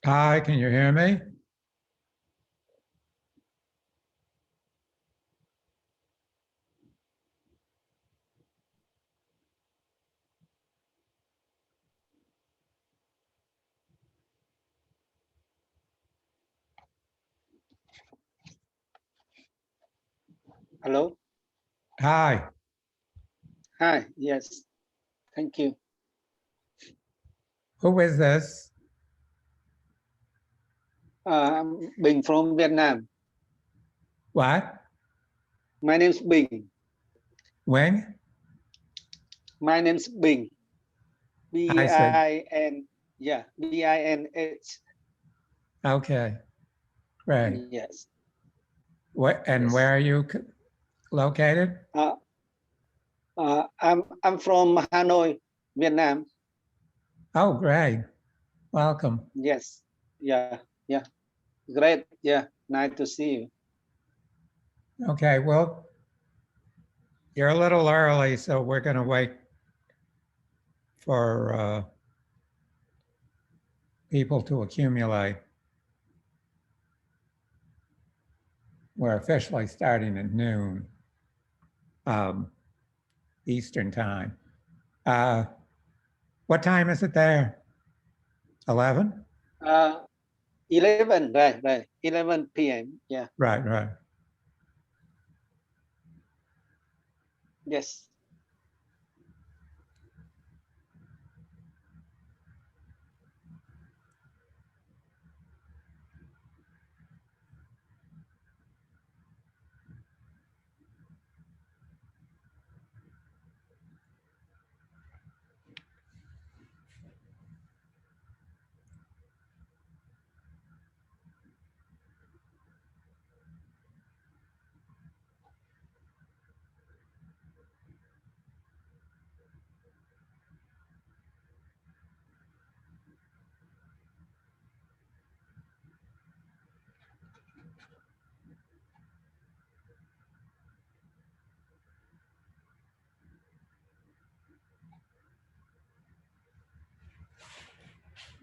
Hi, can you hear me? Hello. Hi, Hi. Yes. Thank you. who is this? I'm Bình from Vietnam. What? My name's Bình. Wing? My name's Bình. I see. B-I-N. Yeah. B-I-N-H. Okay, great. Yes. What, and Yes. where are you located? I'm from Hanoi, Vietnam. Oh, great. Welcome. Yes. Yeah. Yeah. Great. Yeah. Nice to see you. Okay, well, you're a little early, so we're going to wait for people to accumulate. We're officially starting at noon Eastern time. What time is it there? 11? 11. Right. Right. 11 p.m. Yeah. Right, right. Yes.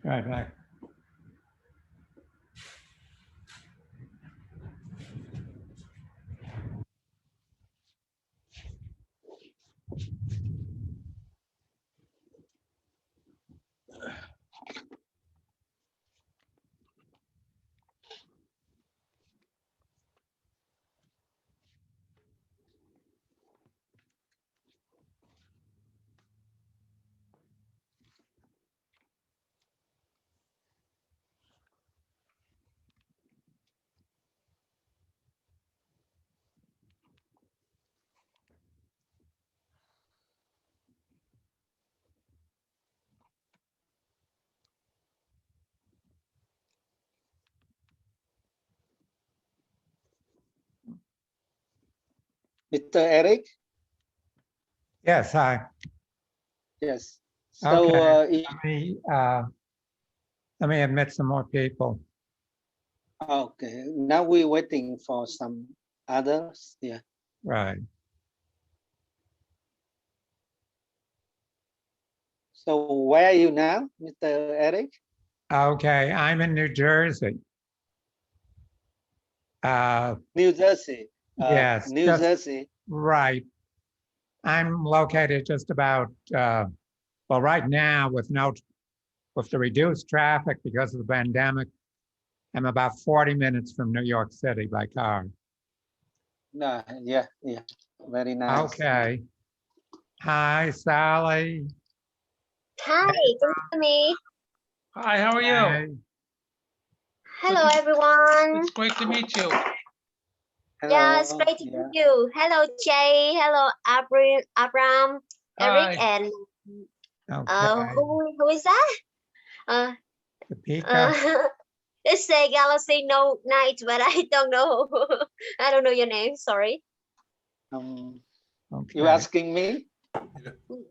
Right, right. Mr. Eric. Yes, hi. Yes. So Okay. Let me admit some more people. okay. Now we're waiting for some others. Yeah. Right. So where are you now, Mr. Eric? Okay, I'm in New Jersey. New Jersey. Yes, New just Jersey. right. I'm located just about well, right now with the reduced traffic because of the pandemic, I'm about 40 minutes from New York City by car. No, yeah, yeah. Very nice. Okay. Hi, Sally. Hi, can you hear me? Hi, how are you? Hey. Hello, everyone. It's great to meet you. Hello. Yeah, it's great to Yeah. meet you. Hello, Jay. Hello, Abram, Eric, Hi. and Okay. who is that? Uh, Topeka. it's a Galaxy Note 9, but I don't know. I don't know your name. Sorry. Okay. You asking me?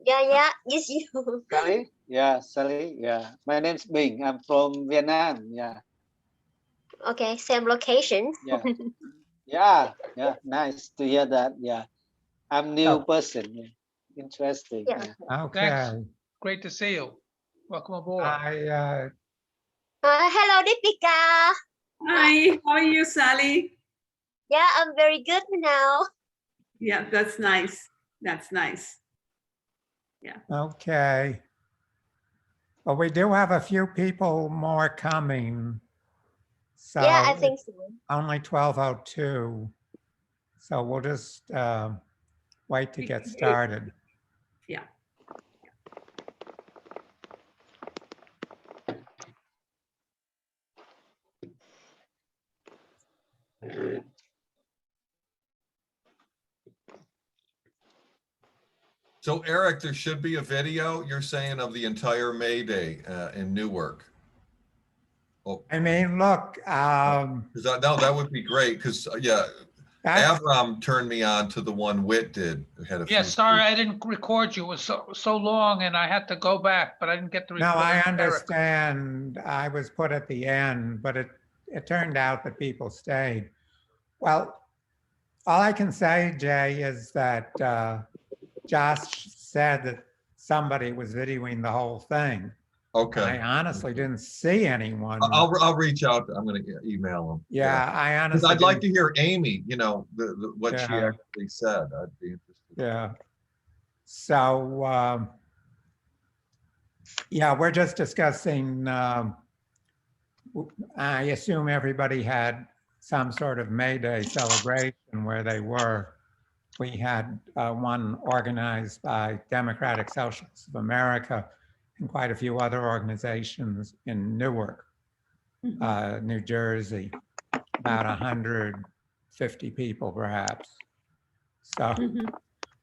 Yeah. Yes, you. Sally? Yeah, Sally. Yeah. My name's Bing. I'm from Vietnam. Yeah. Okay, same location. Yeah. Yeah. Yeah. Nice to hear that. Yeah. I'm new Oh, person. Yeah. Interesting. Yeah. Yeah. okay. Thanks. Great to see you. Welcome aboard. Hello, Deepika. Hi, how are you, Sally? Yeah, I'm very good now. Yeah, that's nice. That's nice. Okay. Well, we do have a few people more coming. So Yeah, I think so. only 12:02. So we'll just wait to get started. Yeah. So Eric, there should be a video, you're saying, of the entire May Day in Newark. Oh, I mean, look, 'cause no, that would be great, because yeah, that's, Avram turned me on to the one Whit did. It had a Yeah, few. sorry, I didn't record you. It was so long and I had to go back, but I didn't get to no, record I Eric. understand. I was put at the end, but it turned out that people stayed. Well, all I can say, Jay, is that Josh said that somebody was videoing the whole thing. Okay. I honestly didn't see anyone. I'll reach out. I'm going to email him. Yeah, I Because honestly I'd like didn't- to hear Amy, what she Yeah. actually said. I'd be interested. Yeah. So, yeah, we're just discussing, I assume everybody had some sort of May Day celebration where they were. We had one organized by Democratic Socialists of America and quite a few other organizations in Newark, New Jersey, about 150 people perhaps. So,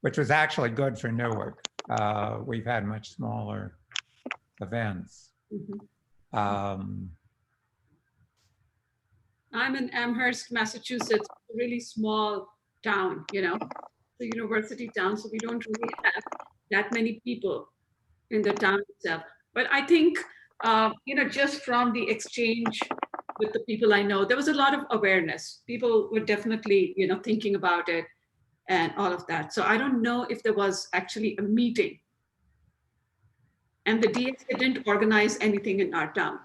which was actually good for Newark. We've had much smaller events. I'm in Amherst, Massachusetts, a really small town, the university town. So we don't really have that many people in the town itself. But I think, just from the exchange with the people I know, there was a lot of awareness. People were definitely, thinking about it and all of that. So I don't know if there was actually a meeting. And the DSA didn't organize anything in our town.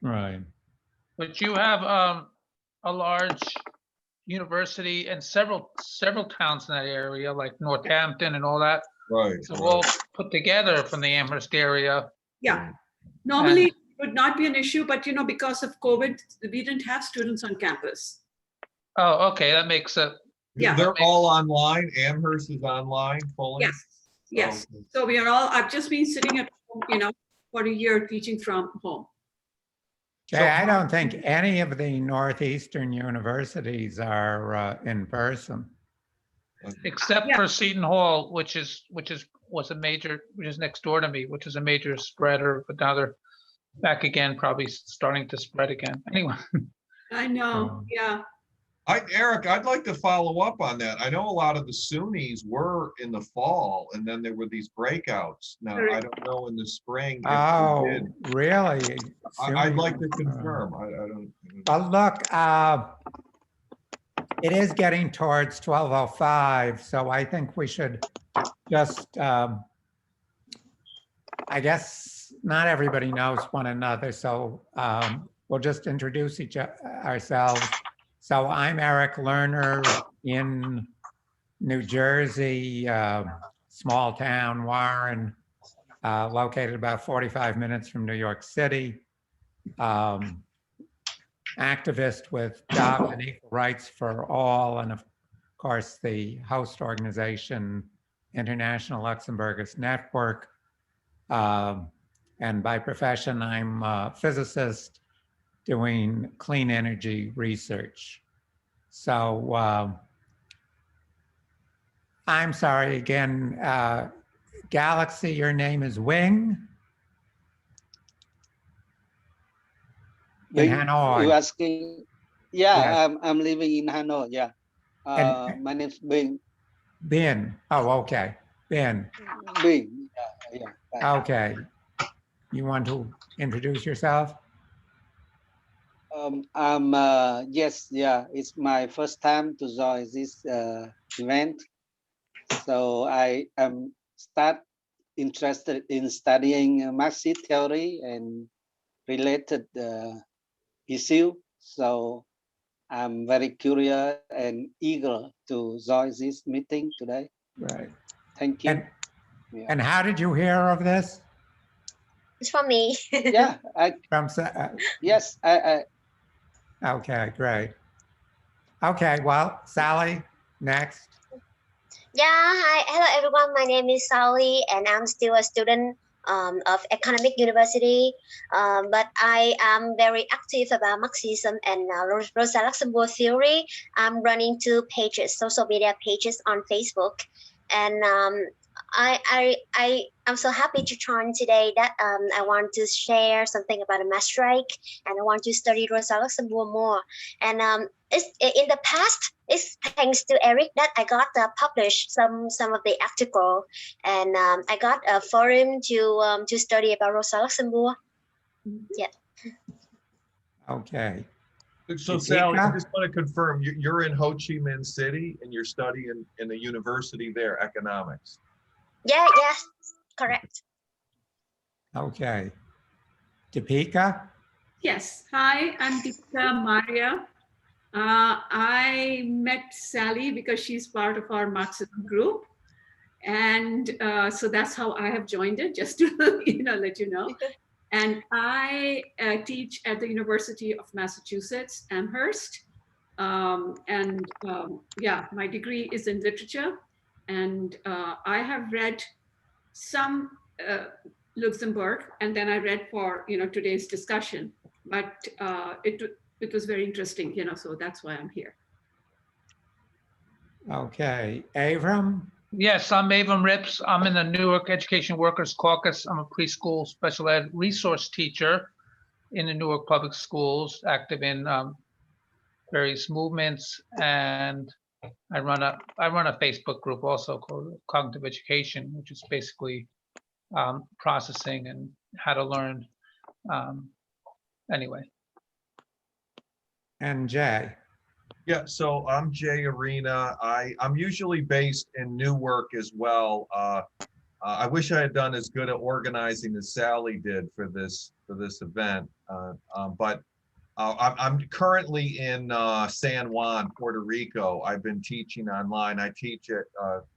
Right. But you have a large university and several towns in that area, like Northampton and all that. Right. So all put together from the Amherst area. Yeah. Normally it would not be an issue, but because of COVID, we didn't have students on campus. Oh, okay, that makes it. Yeah. They're all online. Amherst is online fully. Yes. Yes. Okay. So I've just been sitting at home, for a year teaching from home. Jay, I don't think any of the Northeastern universities are in person. Except for Seton Hall, which is next door to me, which is a major spreader, but now they're back again, probably starting to spread again. Anyway. I know. Yeah. Eric, I'd like to follow up on that. I know a lot of the SUNYs were in the fall, and then there were these breakouts. Now, I don't know in the spring. If Oh, they did. really? I'd like to confirm. I don't. Well, look, it is getting towards 12:05, so I think we should just, I guess not everybody knows one another, so we'll just introduce ourselves. So I'm Eric Lerner in New Jersey, small town, Warren, located about 45 minutes from New York City. Activist with Jobs and Equal Rights for All, and of course the host organization, International Luxembourgist Network. And by profession, I'm a physicist doing clean energy research. So I'm sorry again, Galaxy, your name is Wing? In Hanoi. You asking? Yeah, Yes. I'm living in Hanoi. Yeah. My name's Bing. Bin. Oh, okay. Bin. Bing. Yeah. Okay. You want to introduce yourself? Yes, yeah. It's my first time to join this event, so I am interested in studying Marxist theory and related issue. So I'm very curious and eager to join this meeting today. Right. Thank you. And, and how did you hear of this? It's for me. Yeah, From, yes, okay, great. Okay, well, Sally, next. Yeah, hi, hello everyone. My name is Sally, and I'm still a student of Economic University. But I am very active about Marxism and Rosa Luxemburg theory. I'm running 2 pages, social media pages on Facebook, and I'm so happy to join today. That I want to share something about a mass strike, and I want to study Rosa Luxemburg more. And it's in the past. It's thanks to Eric that I got published some of the article, and I got a forum to study about Rosa Luxemburg. Yeah. So Okay. Sally, I Jessica? just want to confirm, you're in Ho Chi Minh City and you're studying in the university there, economics. Yeah. Yes. Correct. Okay. Deepika? Yes. Hi, I'm Deepika Maria. I met Sally because she's part of our Marxism group. And so that's how I have joined it, just to let you know. And I teach at the University of Massachusetts, Amherst. Yeah, my degree is in literature. And I have read some Luxemburg, and then I read for today's discussion. But it was very interesting, so that's why I'm here. Okay. Avram? Yes, I'm Avram Rips. I'm in the Newark Education Workers Caucus. I'm a preschool special ed resource teacher in the Newark Public Schools, active in various movements, and I run a Facebook group also called Cognitive Education, which is basically processing and how to learn. Anyway. And Jay? Yeah, so I'm Jay Arena. I'm usually based in Newark as well. I wish I had done as good at organizing as Sally did for this event, but I'm currently in San Juan, Puerto Rico. I've been teaching online. I teach at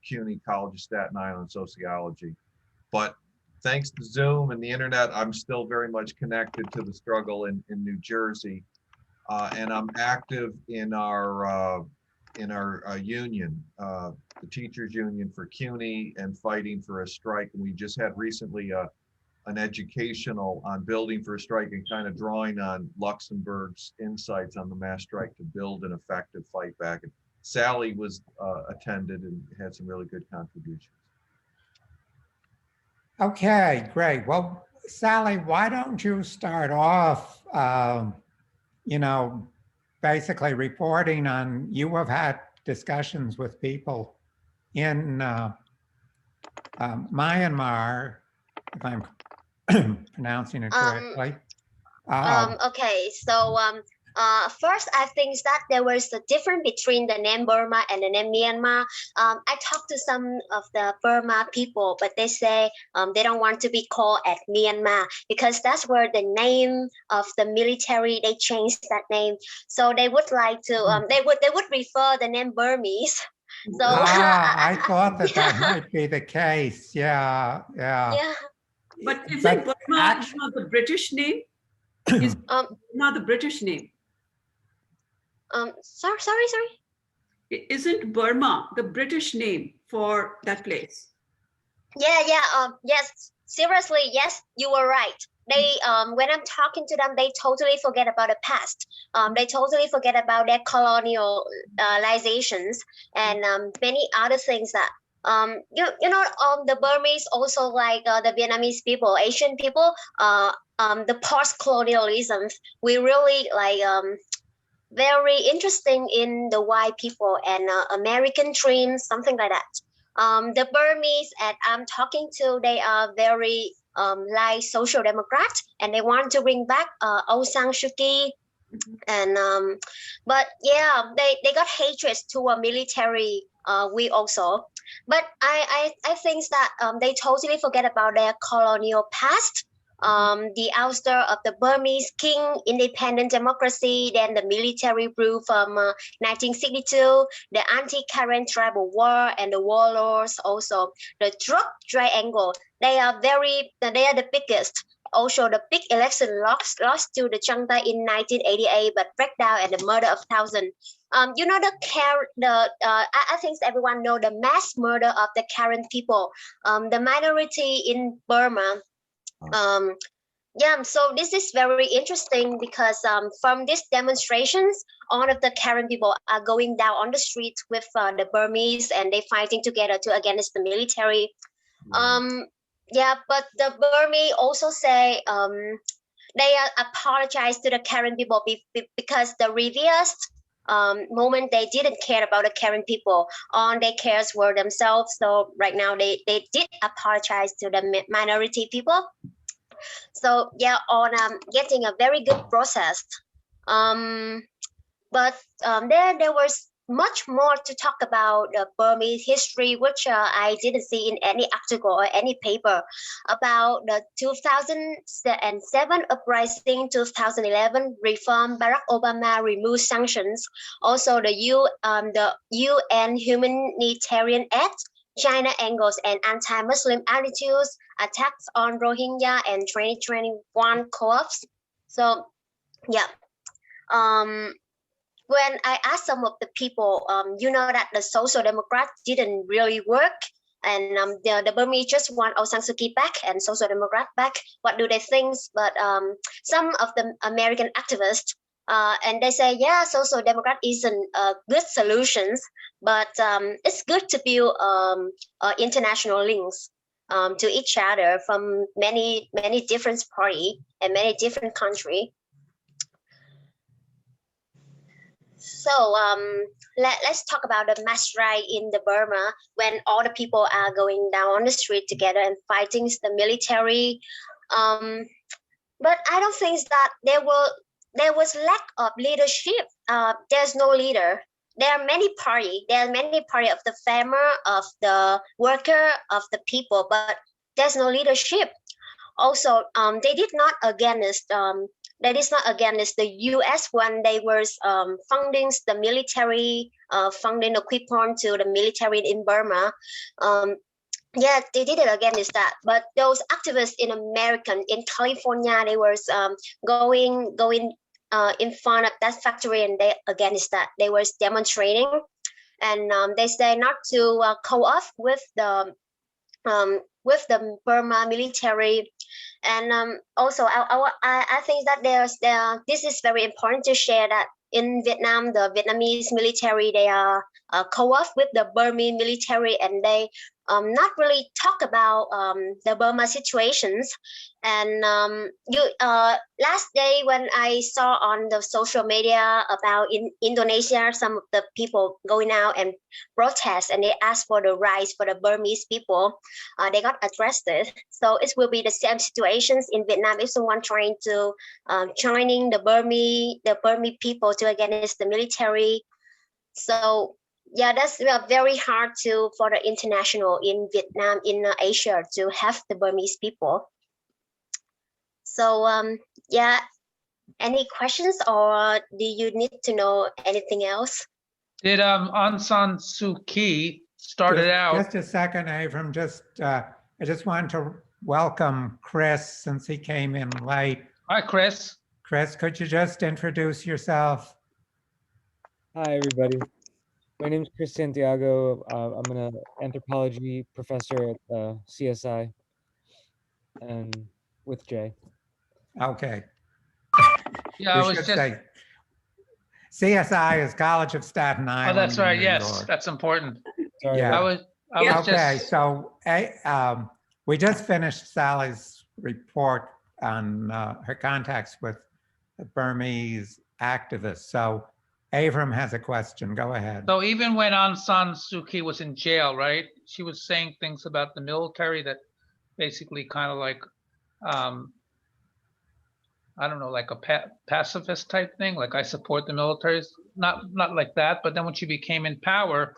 CUNY College of Staten Island sociology, but thanks to Zoom and the internet, I'm still very much connected to the struggle in New Jersey. And I'm active in our union, the teachers union for CUNY, and fighting for a strike. And we just had recently an educational on building for a strike and kind of drawing on Luxemburg's insights on the mass strike to build an effective fight back. And Sally was attended and had some really good contributions. Okay, great. Well, Sally, why don't you start off, basically reporting on, you have had discussions with people in Myanmar, if I'm pronouncing it correctly. Okay, so first I think that there was a difference between the name Burma and the name Myanmar. I talked to some of the Burma people, but they say they don't want to be called at Myanmar because that's where the name of the military, they changed that name. So they would like to, they would prefer the name Burmese. So I thought that might be the case. Yeah. But isn't Burma not the British name? Is not the British name? Sorry. Isn't Burma the British name for that place? Yes. Seriously, yes, you were right. They when I'm talking to them, they totally forget about the past. They totally forget about their colonializations and many other things that the Burmese also like the Vietnamese people, Asian people, the post-colonialism. We really like very interesting in the white people and American dreams, something like that. The Burmese that I'm talking to, they are very like social democrat, and they want to bring back Aung San Suu Kyi. And but yeah, they got hatred to a military. We also, but I think that they totally forget about their colonial past. the ouster of the Burmese king, independent democracy, then the military rule from 1962, the anti-Karen tribal war, and the warlords, also the drug triangle. They are the biggest. Also, the big election lost to the Junta in 1988, but breakdown and the murder of thousands. You know I think everyone know the mass murder of the Karen people, the minority in Burma. Yeah, so this is very interesting because from these demonstrations, all of the Karen people are going down on the streets with the Burmese, and they fighting together to against the military. Yeah, but the Burmese also say they apologize to the Karen people because the previous moment they didn't care about the Karen people. All they cares were themselves. So right now they did apologize to the minority people. So yeah, on getting a very good process. But there was much more to talk about Burmese history, which I didn't see in any article or any paper about the 2007 uprising, 2011 reform, Barack Obama removed sanctions, also the UN Humanitarian Act, China angles and anti-Muslim attitudes, attacks on Rohingya, and 2021 co-ops. So yeah. When I asked some of the people, you know that the social democrats didn't really work, and the Burmese just want Aung San Suu Kyi back and social democrat back. What do they think? But some of the American activists, and they say, yeah, social democrat isn't a good solutions, but it's good to build international links to each other from many different parties and many different countries. So let's talk about the mass riot in the Burma when all the people are going down on the street together and fighting the military. But I don't think that there was lack of leadership. There's no leader. There are many parties. There are many parties of the farmer, of the worker, of the people, but there's no leadership. Also, they did not against the U.S. when they were funding the military, funding equipment to the military in Burma. Yeah, they did it against that. But those activists in in California, they were going in front of that factory, and they against that. They were demonstrating, and they say not to co-op with the Burma military. And also I think that this is very important to share that in Vietnam, the Vietnamese military, they are co-op with the Burmese military, and they not really talk about the Burma situations. And last day when I saw on the social media about in Indonesia, some of the people going out and protest, and they ask for the rights for the Burmese people, they got arrested. So it will be the same situations in Vietnam if someone trying to joining the Burmese people to against the military. So yeah, that's very hard for the international in Vietnam, in Asia, to have the Burmese people. So yeah, any questions, or do you need to know anything else? Did Aung San Suu Kyi started out? Just a second, Avram. I just wanted to welcome Chris since he came in late. Hi, Chris. Chris, could you just introduce yourself? Hi, everybody. My name is Chris Santiago. I'm an anthropology professor at CSI and with Jay. Okay. Yeah, I was just. Say CSI is College of Staten Island. Oh, that's right. Yes, York. that's important. Sorry. Yeah. I was okay, just. So we just finished Sally's report on her contacts with the Burmese activists. So Avram has a question. Go ahead. So even when Aung San Suu Kyi was in jail, right? She was saying things about the military that basically kind of like, I don't know, like a pacifist type thing. Like, I support the military. Not like that. But then when she became in power,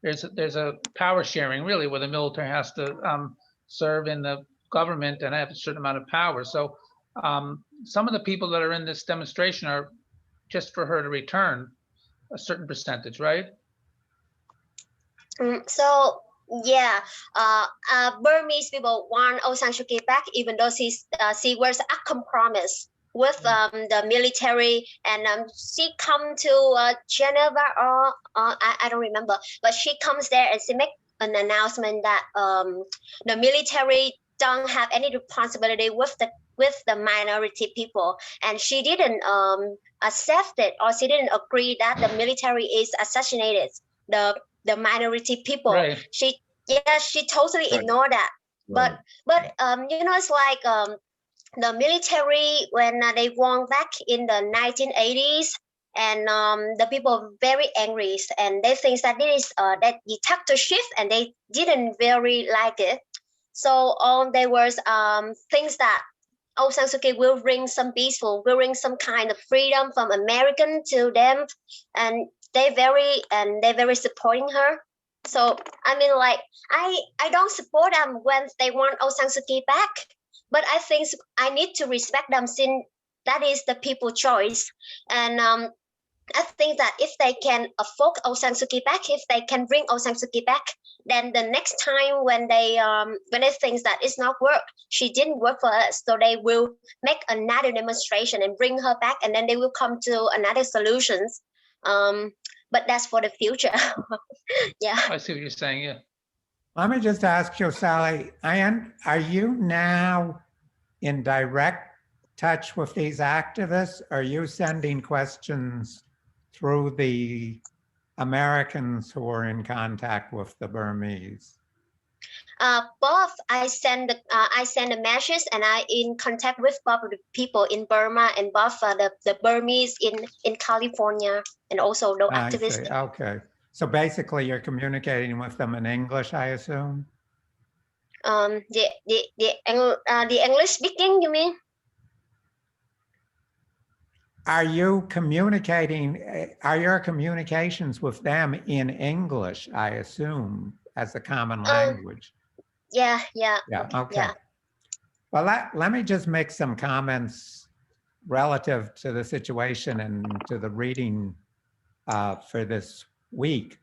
there's a power sharing really, where the military has to serve in the government and I have a certain amount of power. So some of the people that are in this demonstration are just for her to return a certain percentage, right? So yeah, Burmese people want Aung San Suu Kyi back, even though she was a compromise with the military, and she come to Geneva or I don't remember, but she comes there and she make an announcement that the military don't have any responsibility with the minority people, and she didn't accept it, or she didn't agree that the military is assassinated the minority people. Right. She totally Right. ignored that. Right. But it's like the military when they won back in the 1980s, and the people very angry, and they think that this is that dictatorship, and they didn't very like it. So there was things that Aung San Suu Kyi will bring some peaceful, will bring some kind of freedom from American to them, and they very supporting her. So I mean, like I don't support them when they want Aung San Suu Kyi back, but I think I need to respect them since that is the people choice, and I think that if they can afford Aung San Suu Kyi back, if they can bring Aung San Suu Kyi back, then the next time when they think that it's not work, she didn't work for us, so they will make another demonstration and bring her back, and then they will come to another solutions. But that's for the future. Yeah. I see what you're saying. Yeah. Let me just ask you, Sally, are you now in direct touch with these activists? Are you sending questions through the Americans who are in contact with the Burmese? Both. I send a message, and I in contact with both the people in Burma and both the Burmese in California, and also the I activists. see. Okay. So basically you're communicating with them in English, I assume? The English speaking, you mean? Are your communications with them in English, I assume, as a common language? Yeah. Yeah, okay. Yeah. Well, let me just make some comments relative to the situation and to the reading for this week.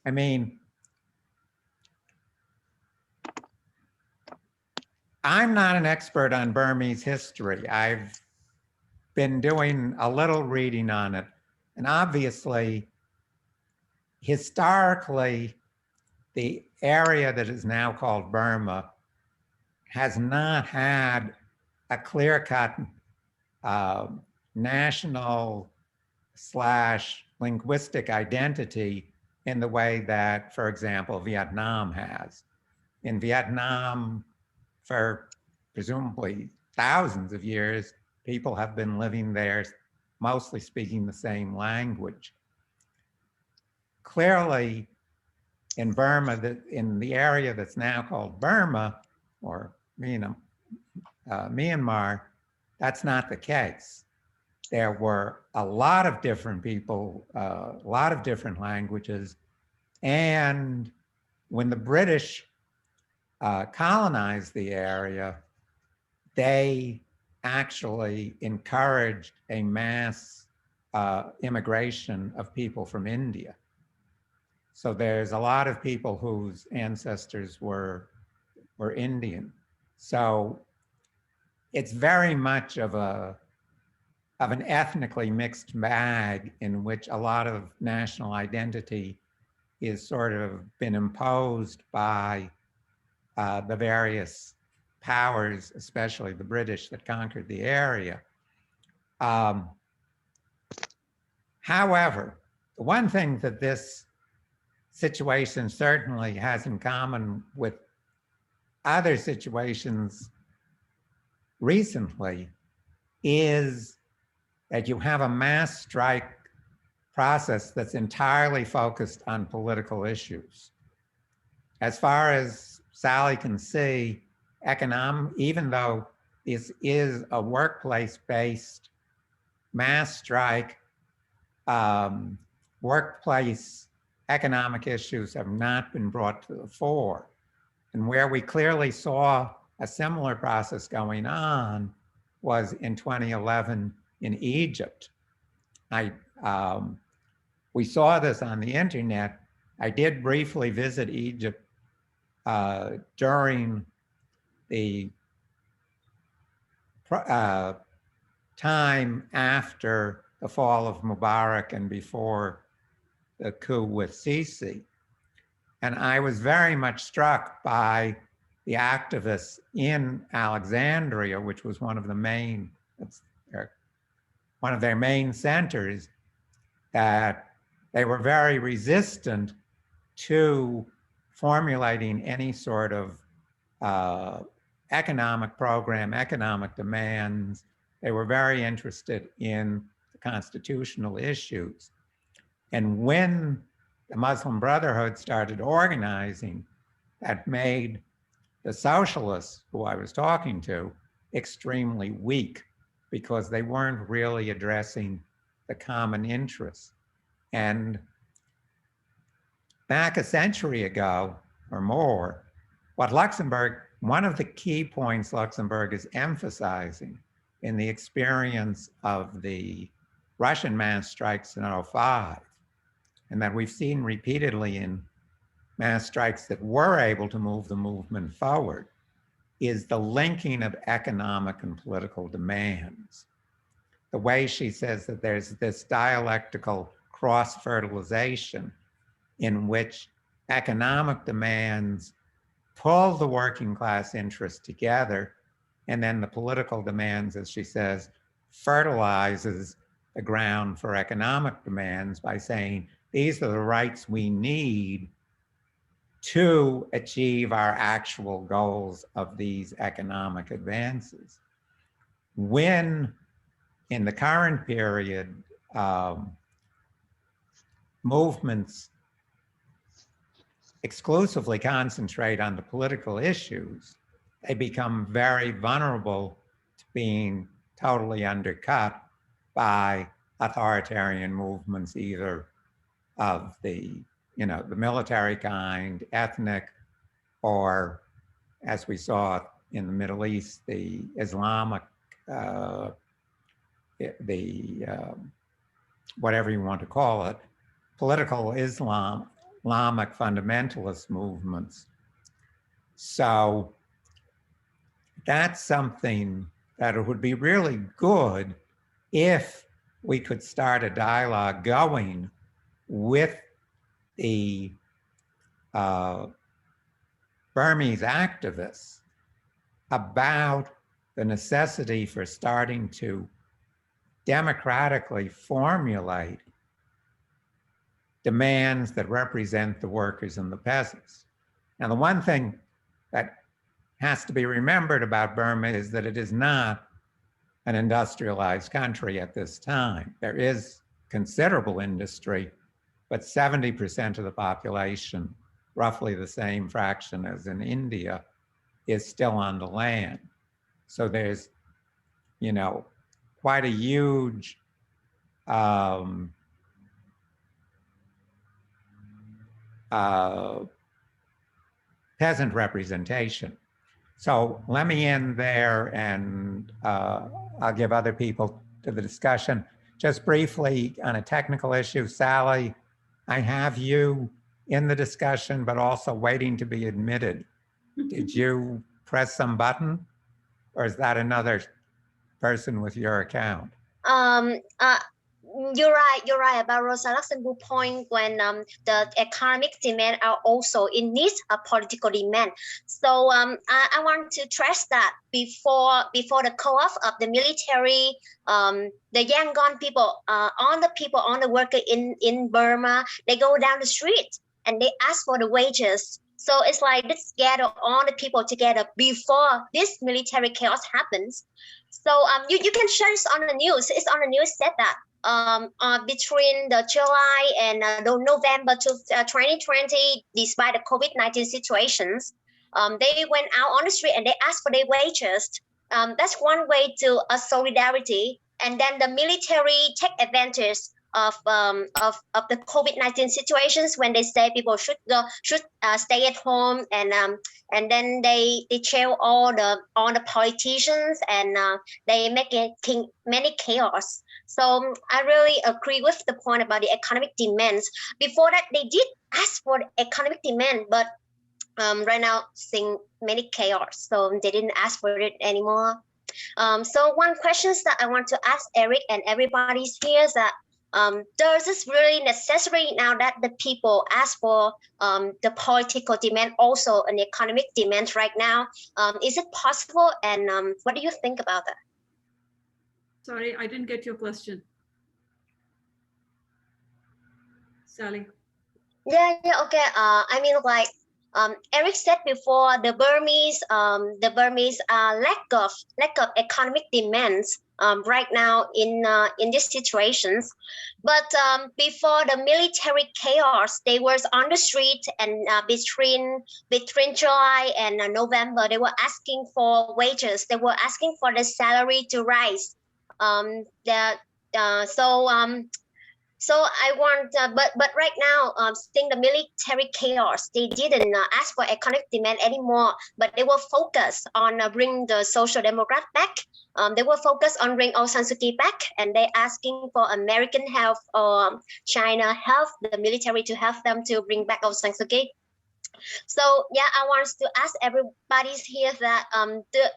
I mean, I'm not an expert on Burmese history. I've been doing a little reading on it. And obviously, historically, the area that is now called Burma has not had a clear-cut national / linguistic identity in the way that, for example, Vietnam has. In Vietnam, for presumably thousands of years, people have been living there, mostly speaking the same language. Clearly, in Burma, in the area that's now called Burma, or Myanmar, that's not the case. There were a lot of different people, a lot of different languages, and when the British colonized the area, they actually encouraged a mass immigration of people from India. So there's a lot of people whose ancestors were Indian. So it's very much of an ethnically mixed bag in which a lot of national identity is sort of been imposed by the various powers, especially the British that conquered the area. However, the one thing that this situation certainly has in common with other situations recently is that you have a mass strike process that's entirely focused on political issues. As far as Sally can see, even though this is a workplace-based mass strike, workplace economic issues have not been brought to the fore. And where we clearly saw a similar process going on was in 2011 in Egypt. We saw this on the internet. I did briefly visit Egypt during the time after the fall of Mubarak and before the coup with Sisi. And I was very much struck by the activists in Alexandria, which was one of the main, one of their main centers, that they were very resistant to formulating any sort of economic program, economic demands. They were very interested in the constitutional issues. And when the Muslim Brotherhood started organizing, that made the socialists who I was talking to extremely weak because they weren't really addressing the common interests. And back a century ago or more, one of the key points Luxemburg is emphasizing in the experience of the Russian mass strikes in 2005, and that we've seen repeatedly in mass strikes that were able to move the movement forward, is the linking of economic and political demands. The way she says that there's this dialectical cross-fertilization in which economic demands pull the working class interests together, and then the political demands, as she says, fertilizes the ground for economic demands by saying, these are the rights we need to achieve our actual goals of these economic advances. When in the current period, movements exclusively concentrate on the political issues, they become very vulnerable to being totally undercut by authoritarian movements, either of the military kind, ethnic, or as we saw in the Middle East, the Islamic, whatever you want to call it, political Islamic fundamentalist movements. So that's something that it would be really good if we could start a dialogue going with the Burmese activists about the necessity for starting to democratically formulate demands that represent the workers and the peasants. Now, the one thing that has to be remembered about Burma is that it is not an industrialized country at this time. There is considerable industry, but 70% of the population, roughly the same fraction as in India, is still on the land. So there's, quite a huge peasant representation. So let me end there, and I'll give other people to the discussion. Just briefly on a technical issue, Sally, I have you in the discussion, but also waiting to be admitted. Did you press some button, or is that another person with your account? You're right about Rosa Luxemburg point when the economic demand are also in need of political demand. So I want to stress that before the co-op of the military, the Yangon people, all the worker in Burma, they go down the street and they ask for the wages. So it's like let's gather all the people together before this military chaos happens. So you can share this on the news. It's on the news said that between the July and the November to 2020, despite the COVID-19 situations, they went out on the street and they asked for their wages. That's one way to solidarity. And then the military take advantage of the COVID-19 situations when they say people should stay at home, and then they jail all the politicians, and they make it many chaos. So I really agree with the point about the economic demands. Before that, they did ask for the economic demand, but right now seeing many chaos, so they didn't ask for it anymore. So one question that I want to ask Eric and everybody's here is that does this really necessary now that the people ask for the political demand, also an economic demand right now? Is it possible? And what do you think about that? Sorry, I didn't get your question. Sally. Yeah, okay. I mean, like Eric said before, the Burmese lack of economic demands right now in these situations. But before the military chaos, they were on the street, and between July and November, they were asking for wages. They were asking for the salary to rise. So I want, but right now, seeing the military chaos, they didn't ask for economic demand anymore, but they were focused on bring the social democrat back. They were focused on bring Aung San Suu Kyi back, and they asking for American help or China help the military to help them to bring back Aung San Suu Kyi. So yeah, I want to ask everybody here that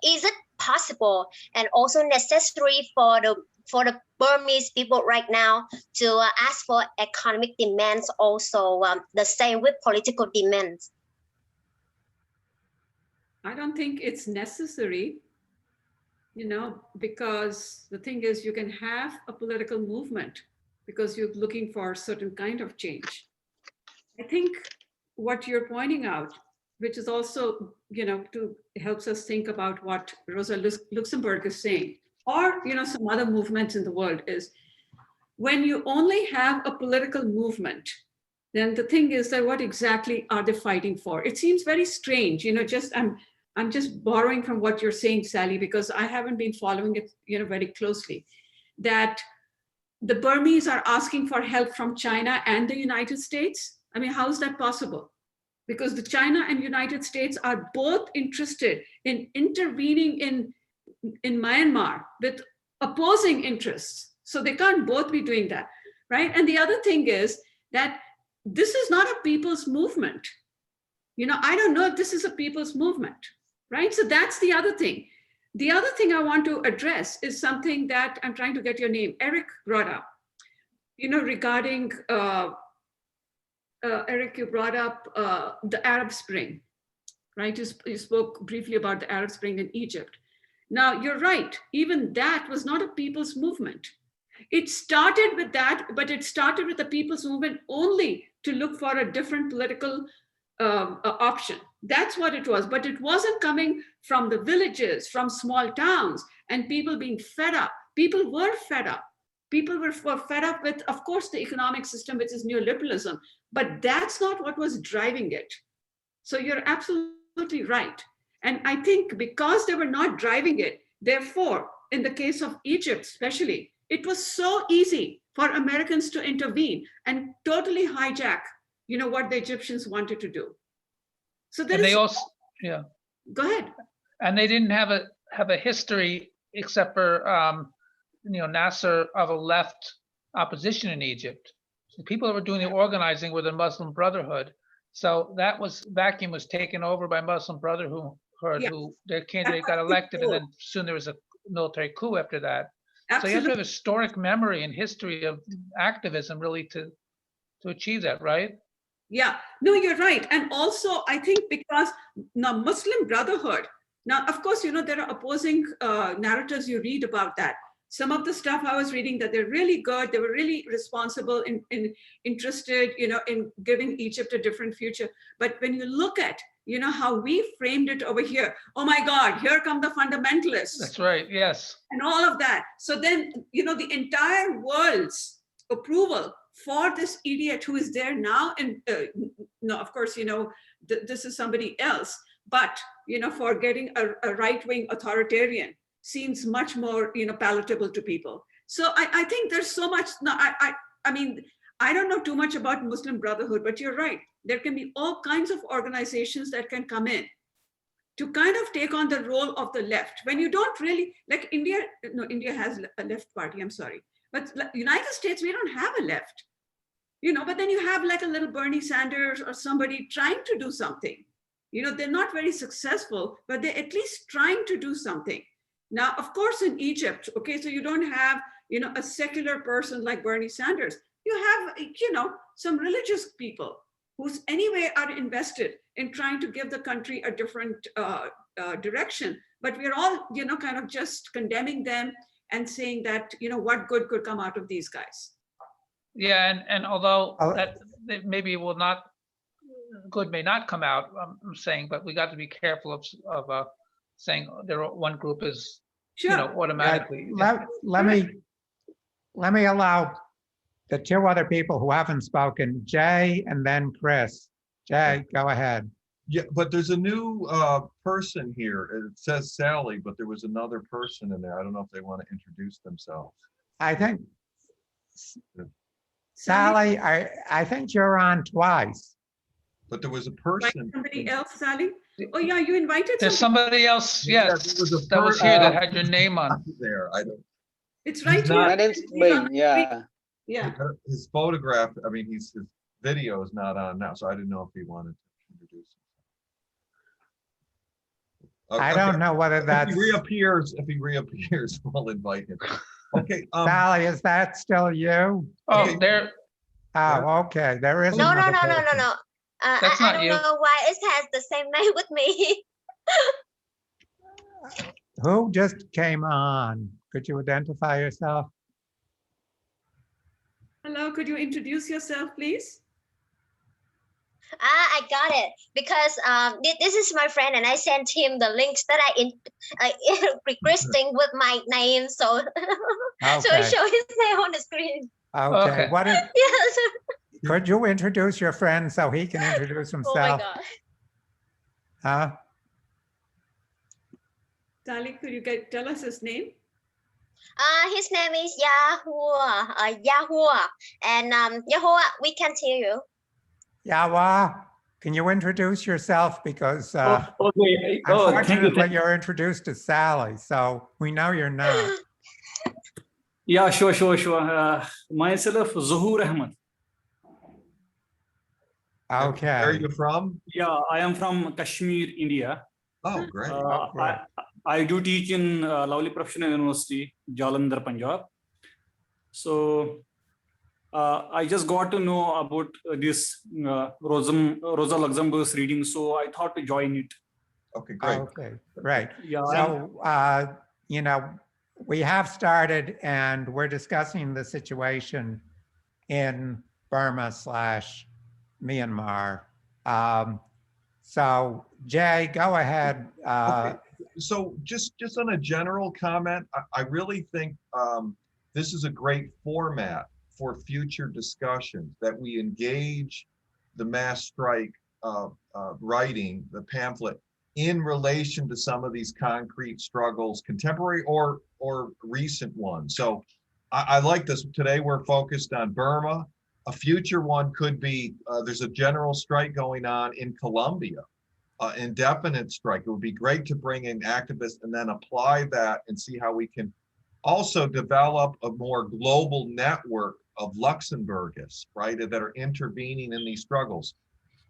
is it possible and also necessary for the Burmese people right now to ask for economic demands, also the same with political demands? I don't think it's necessary, because the thing is, you can have a political movement because you're looking for a certain kind of change. I think what you're pointing out, which is also, helps us think about what Rosa Luxemburg is saying, or some other movements in the world, is when you only have a political movement, then the thing is that what exactly are they fighting for? It seems very strange, I'm just borrowing from what you're saying, Sally, because I haven't been following it very closely, that the Burmese are asking for help from China and the United States. I mean, how is that possible? Because the China and United States are both interested in intervening in Myanmar with opposing interests. So they can't both be doing that, right? And the other thing is that this is not a people's movement. I don't know if this is a people's movement, right? So that's the other thing. The other thing I want to address is something that I'm trying to get your name, Eric brought up, regarding, Eric, you brought up the Arab Spring, right? You spoke briefly about the Arab Spring in Egypt. Now, you're right, even that was not a people's movement. It started with that, but it started with the people's movement only to look for a different political option. That's what it was, but it wasn't coming from the villages, from small towns, and people being fed up. People were fed up. People were fed up with, of course, the economic system, which is neoliberalism, but that's not what was driving it. So you're absolutely right. And I think because they were not driving it, therefore, in the case of Egypt especially, it was so easy for Americans to intervene and totally hijack, what the Egyptians wanted to do. So And they also, yeah. Go ahead. And they didn't have a history except for Nasser of a left opposition in Egypt. So people that were doing the organizing were the Muslim Brotherhood. So vacuum was taken over by Muslim Brotherhood, Yeah. who their candidate got elected, and then soon there was a military coup after that. Absolutely. So you have to have historic memory and history of activism really to achieve that, right? Yeah, no, you're right. And also, I think because now Muslim Brotherhood, now, of course, there are opposing narratives you read about that. Some of the stuff I was reading that they're really good, they were really responsible and interested, in giving Egypt a different future. But when you look at, how we framed it over here, oh my God, here come the fundamentalists. That's right, yes. And all of that. So then, the entire world's approval for this idiot who is there now, and no, of course, this is somebody else, but, for getting a right-wing authoritarian seems much more, palatable to people. So I think there's so much, no, I mean, I don't know too much about Muslim Brotherhood, but you're right. There can be all kinds of organizations that can come in to kind of take on the role of the left. When you don't really, like India, no, India has a left party, I'm sorry. But United States, we don't have a left. You know, but then you have like a little Bernie Sanders or somebody trying to do something. You know, they're not very successful, but they're at least trying to do something. Now, of course, in Egypt, okay, so you don't have, you know, a secular person like Bernie Sanders. You have, you know, some religious people who's anyway are invested in trying to give the country a different direction. But we're all, you know, kind of just condemning them and saying that, you know, what good could come out of these guys? Yeah, and although Oh. that maybe it will not, good may not come out, I'm saying, but we got to be careful of saying one group is, you know, Sure. automatically. Let me allow the two other people who haven't spoken, Jay and then Chris. Jay, go ahead. Yeah, but there's a new person here. It says Sally, but there was another person in there. I don't know if they want to introduce themselves. I think, Sally, I think you're on twice. But there was a Invite person. somebody else, Sally? Oh yeah, you invited There's somebody. somebody else, Yeah, yes, there was a that was person- here that had your name on. There, I don't. It's right He's here. not- My name's It's on Wayne, the yeah. screen. Yeah. His photograph, I mean, his video is not on now, so I didn't know if he wanted to introduce himself. I Okay. don't know whether that's, If he reappears, we'll invite him. Okay. Sally, is that still you? Oh, Okay. there, Oh, okay, there is No, no, another no, no, no, person. no. That's I not don't you. know why it has the same name with me. Who just came on? Could you identify yourself? Hello, could you introduce yourself, please? I got it because this is my friend and I sent him the links that I requesting with my name, so so I Okay, show his name on the screen. okay. Okay. What is, Yes. could you introduce your friend so he can introduce Oh my himself? god. Huh? Sally, could you tell us his name? His name is Yahuwah. Yahuwah, and Yahuwah, we can't hear you. Yawa, can you introduce yourself? Because Okay. Oh, thank you. unfortunately, you're introduced as Sally, so we know you're not. Yeah, sure. Myself, Zuhur Ahmed. Where are Okay, you from? Yeah, I am from Kashmir, India. Oh, great. great. I do teach in Lovely Professional University, Jalandhar, Punjab. So I just got to know about this Rosa Luxemburg's reading, so I thought to join it. Okay, great. Okay, great. Yeah, So, you know, we have started and we're discussing the situation in Burma / Myanmar. So Jay, go ahead. Okay. So just on a general comment, I really think this is a great format for future discussions, that we engage the mass strike writing, the pamphlet, in relation to some of these concrete struggles, contemporary or recent ones. So I like this. Today we're focused on Burma. A future one could be, there's a general strike going on in Colombia, indefinite strike. It would be great to bring in activists and then apply that and see how we can also develop a more global network of Luxemburgists, right, that are intervening in these struggles.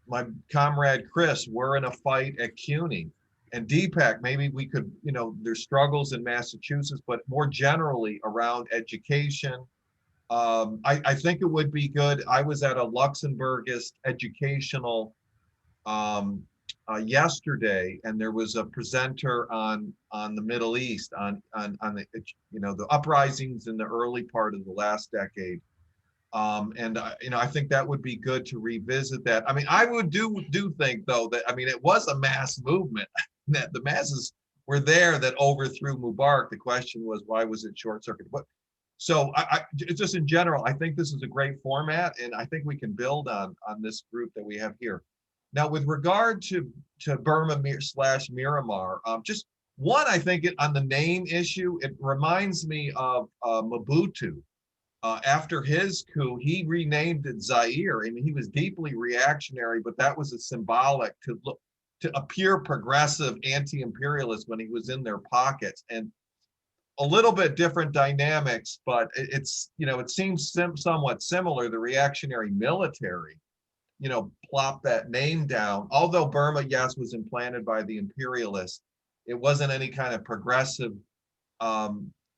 My comrade Chris, we're in a fight at CUNY, and Deepak, maybe we could, you know, there's struggles in Massachusetts, but more generally around education. I think it would be good. I was at a Luxemburgist educational yesterday, and there was a presenter on the Middle East, on the, you know, the uprisings in the early part of the last decade. And you know, I think that would be good to revisit that. I mean, I would do think though that, I mean, it was a mass movement that the masses were there that overthrew Mubarak. The question was, why was it short circuit? But so just in general, I think this is a great format, and I think we can build on this group that we have here. Now, with regard to Burma / Myanmar, just one, I think on the name issue, it reminds me of Mobutu. after his coup, he renamed it Zaire. I mean, he was deeply reactionary, but that was a symbolic to look to appear progressive, anti-imperialist when he was in their pockets, and a little bit different dynamics, but it's, you know, it seems somewhat similar. The reactionary military, you know, plopped that name down. Although Burma, yes, was implanted by the imperialists, it wasn't any kind of progressive,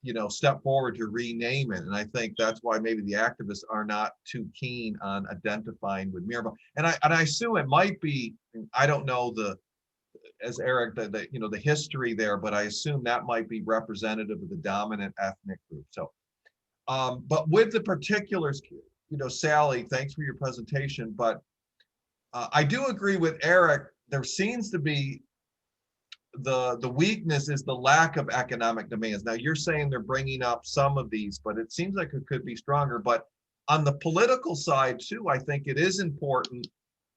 you know, step forward to rename it. And I think that's why maybe the activists are not too keen on identifying with Myanmar. And I assume it might be, I don't know as Eric, you know, the history there, but I assume that might be representative of the dominant ethnic group. So, but with the particulars, you know, Sally, thanks for your presentation. But I do agree with Eric. There seems to be the weakness is the lack of economic demands. Now you're saying they're bringing up some of these, but it seems like it could be stronger. But on the political side too, I think it is important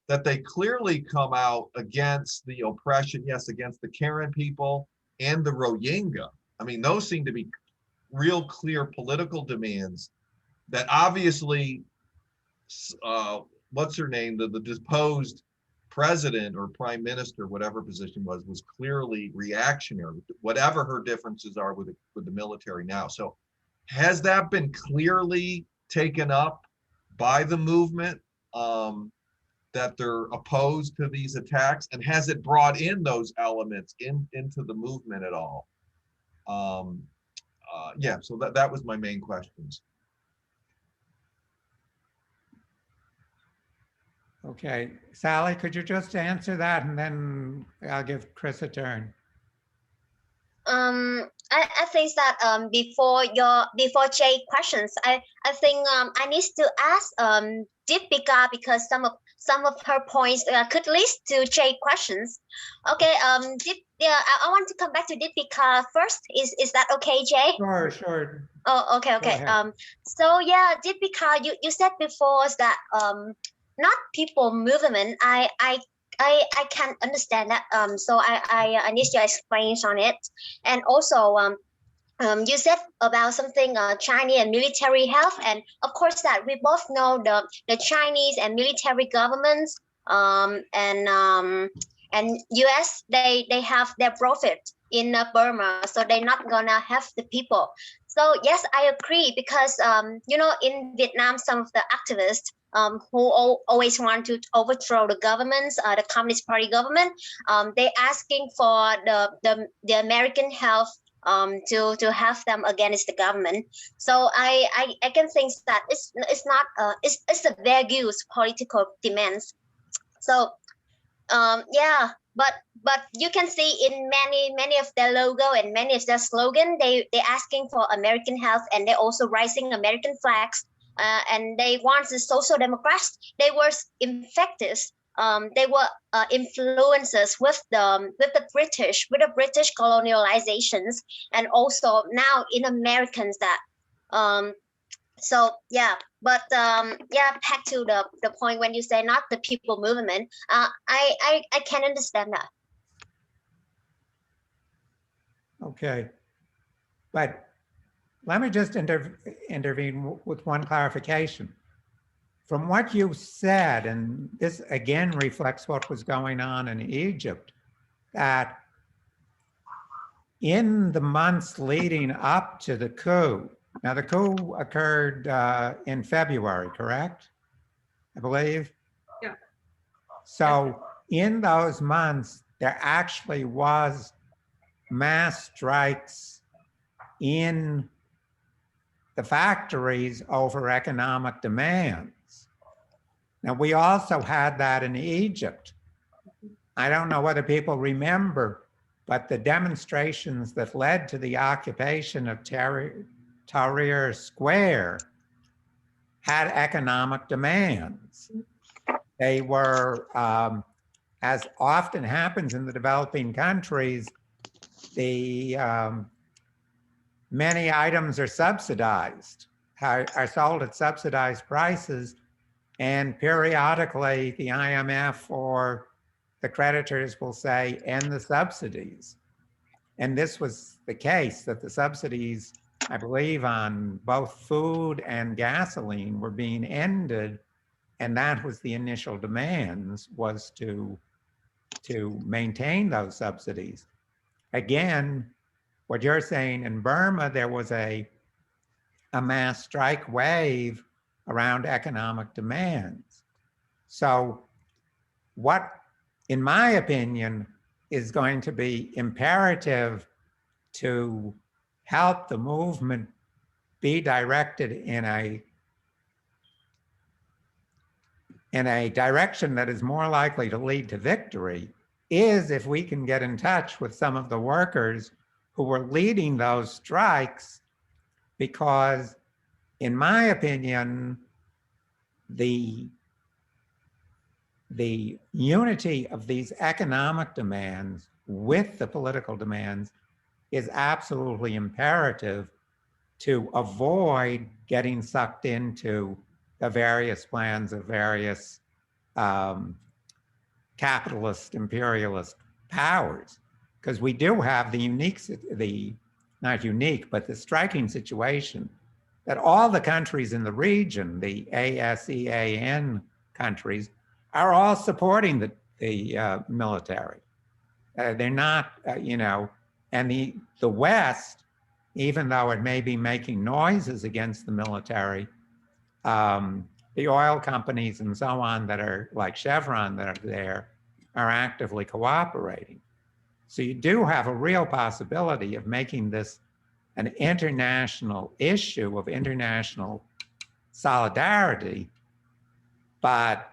that they clearly come out against the oppression, yes, against the Karen people and the Rohingya. I mean, those seem to be real clear political demands that obviously, what's her name, the deposed president or prime minister, whatever position was clearly reactionary, whatever her differences are with the military now. So has that been clearly taken up by the movement? That they're opposed to these attacks, and has it brought in those elements into the movement at all? Yeah, so that was my main questions. Okay, Sally, could you just answer that, and then I'll give Chris a turn. I think that before Jay questions, I think I need to ask Deepika, because some of her points could lead to Jay questions. Okay, I want to come back to Deepika first. Is that okay, Jay? Sure. Oh, okay. So yeah, Deepika, you said before that not people movement. I can understand that. So I need to explain on it. And also you said about something Chinese and military health, and of course that we both know the Chinese and military governments and US, they have their profit in Burma, so they're not gonna have the people. So yes, I agree, because you know, in Vietnam, some of the activists who always want to overthrow the governments, the Communist Party government, they asking for the American health to have them against the government. So I can think that it's not it's a vague political demands. So yeah, but you can see in many of their logo and many of their slogan, they asking for American health, and they also raising American flags, and they want the social democrats. They were infected. They were influences with the British colonializations, and also now in Americans that so yeah. But yeah, back to the point when you say not the people movement, I can understand that. Okay, but let me just intervene with one clarification. From what you said, and this again reflects what was going on in Egypt, that in the months leading up to the coup, now the coup occurred in February, correct? I believe. Yeah. So in those months, there actually was mass strikes in the factories over economic demands. Now, we also had that in Egypt. I don't know whether people remember, but the demonstrations that led to the occupation of Tahrir Square had economic demands. They were, as often happens in the developing countries, the many items are subsidized, are sold at subsidized prices, and periodically the IMF or the creditors will say, end the subsidies. And this was the case, that the subsidies I believe on both food and gasoline were being ended. And that was the initial demands, was to maintain those subsidies. Again, what you're saying, in Burma, there was a mass strike wave around economic demands. So what, in my opinion, is going to be imperative to help the movement be directed in a direction that is more likely to lead to victory is if we can get in touch with some of the workers who were leading those strikes, because in my opinion, the unity of these economic demands with the political demands is absolutely imperative to avoid getting sucked into the various plans of various capitalist imperialist powers. Because we do have not unique, but the striking situation that all the countries in the region, the ASEAN countries, are all supporting the military. They're not, and the West, even though it may be making noises against the military, the oil companies and so on that are like Chevron that are there are actively cooperating. So you do have a real possibility of making this an international issue of international solidarity, but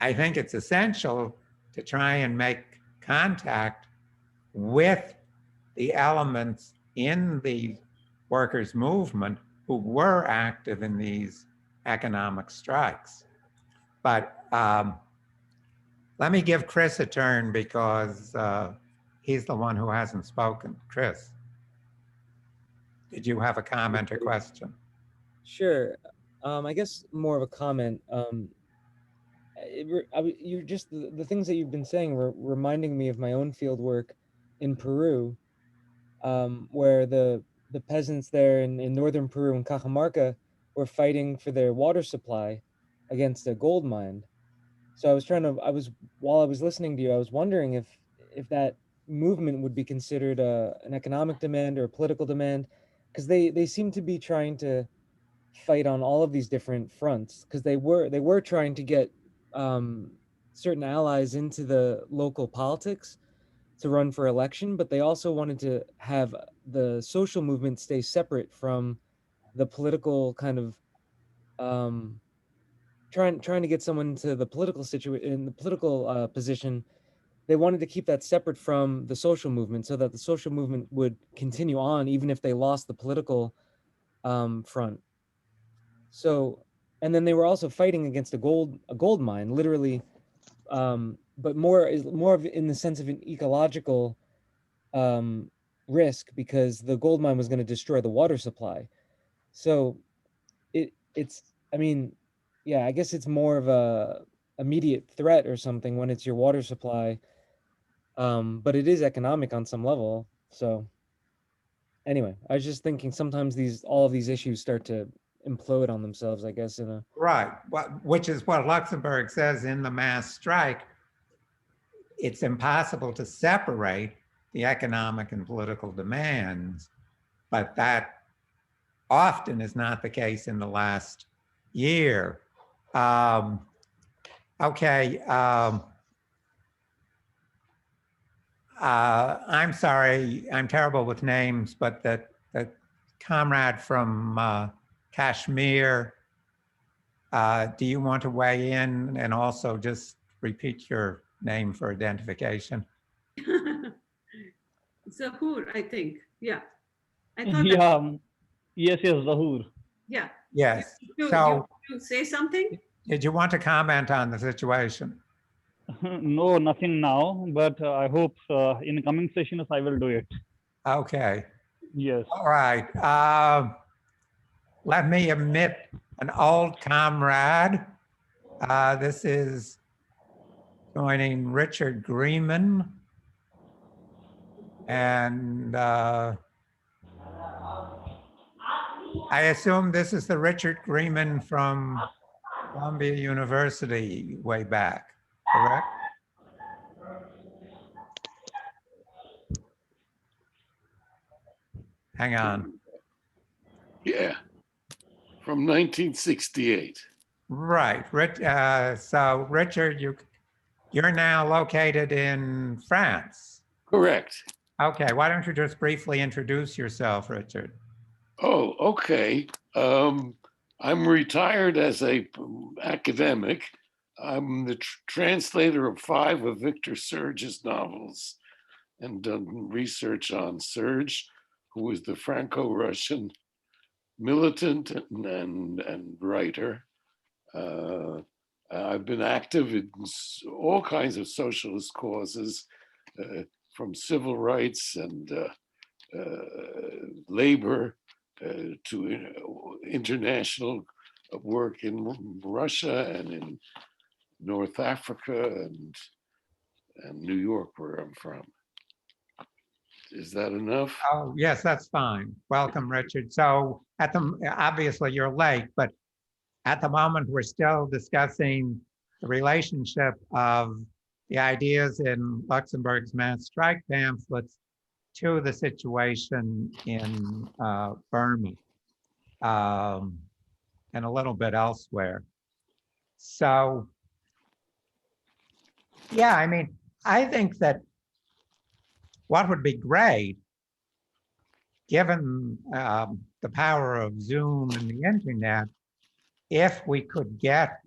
I think it's essential to try and make contact with the elements in the workers' movement who were active in these economic strikes. But let me give Chris a turn because he's the one who hasn't spoken. Chris, did you have a comment or question? Sure. I guess more of a comment. You're just the things that you've been saying were reminding me of my own field work in Peru, where the peasants there in northern Peru in Cajamarca were fighting for their water supply against a gold mine. So while I was listening to you, I was wondering if that movement would be considered an economic demand or a political demand, because they seem to be trying to fight on all of these different fronts, because they were trying to get certain allies into the local politics to run for election, but they also wanted to have the social movement stay separate from the political kind of trying to get someone into the political position. They wanted to keep that separate from the social movement so that the social movement would continue on even if they lost the political front. So, and then they were also fighting against a gold mine, literally, but more of in the sense of an ecological risk, because the gold mine was going to destroy the water supply. So it's I mean, yeah, I guess it's more of a immediate threat or something when it's your water supply, but it is economic on some level. So anyway, I was just thinking sometimes all of these issues start to implode on themselves, I guess, in a Right, which is what Luxemburg says in the mass strike. It's impossible to separate the economic and political demands, but that often is not the case in the last year. Okay. I'm sorry, I'm terrible with names, but the comrade from Kashmir, do you want to weigh in and also just repeat your name for identification? Zahur, I think. Yeah. I thought Yeah, yes, Zahur. yeah. Yes. You say something? Did you want to comment on the situation? No, nothing now, but I hope in coming sessions I will do it. Okay. Yes. All right. Let me admit an old comrade. This is joining Richard Greenman. And I assume this is the Richard Grieman from Columbia University way back, correct? Hang on. Yeah, from 1968. Right. So Richard, you're now located in France. Correct. Okay. Why don't you just briefly introduce yourself, Richard? Oh, okay. I'm retired as a academic. I'm the translator of 5 of Victor Serge's novels and done research on Serge, who was the Franco-Russian militant and writer. I've been active in all kinds of socialist causes, from civil rights and labor to international work in Russia and in North Africa and New York, where I'm from. Is that enough? Oh, yes, that's fine. Welcome, Richard. So obviously you're late, but at the moment we're still discussing the relationship of the ideas in Luxemburg's mass strike pamphlets to the situation in Burma and a little bit elsewhere. So, yeah, I mean, I think that what would be great, given the power of Zoom and the internet, if we could get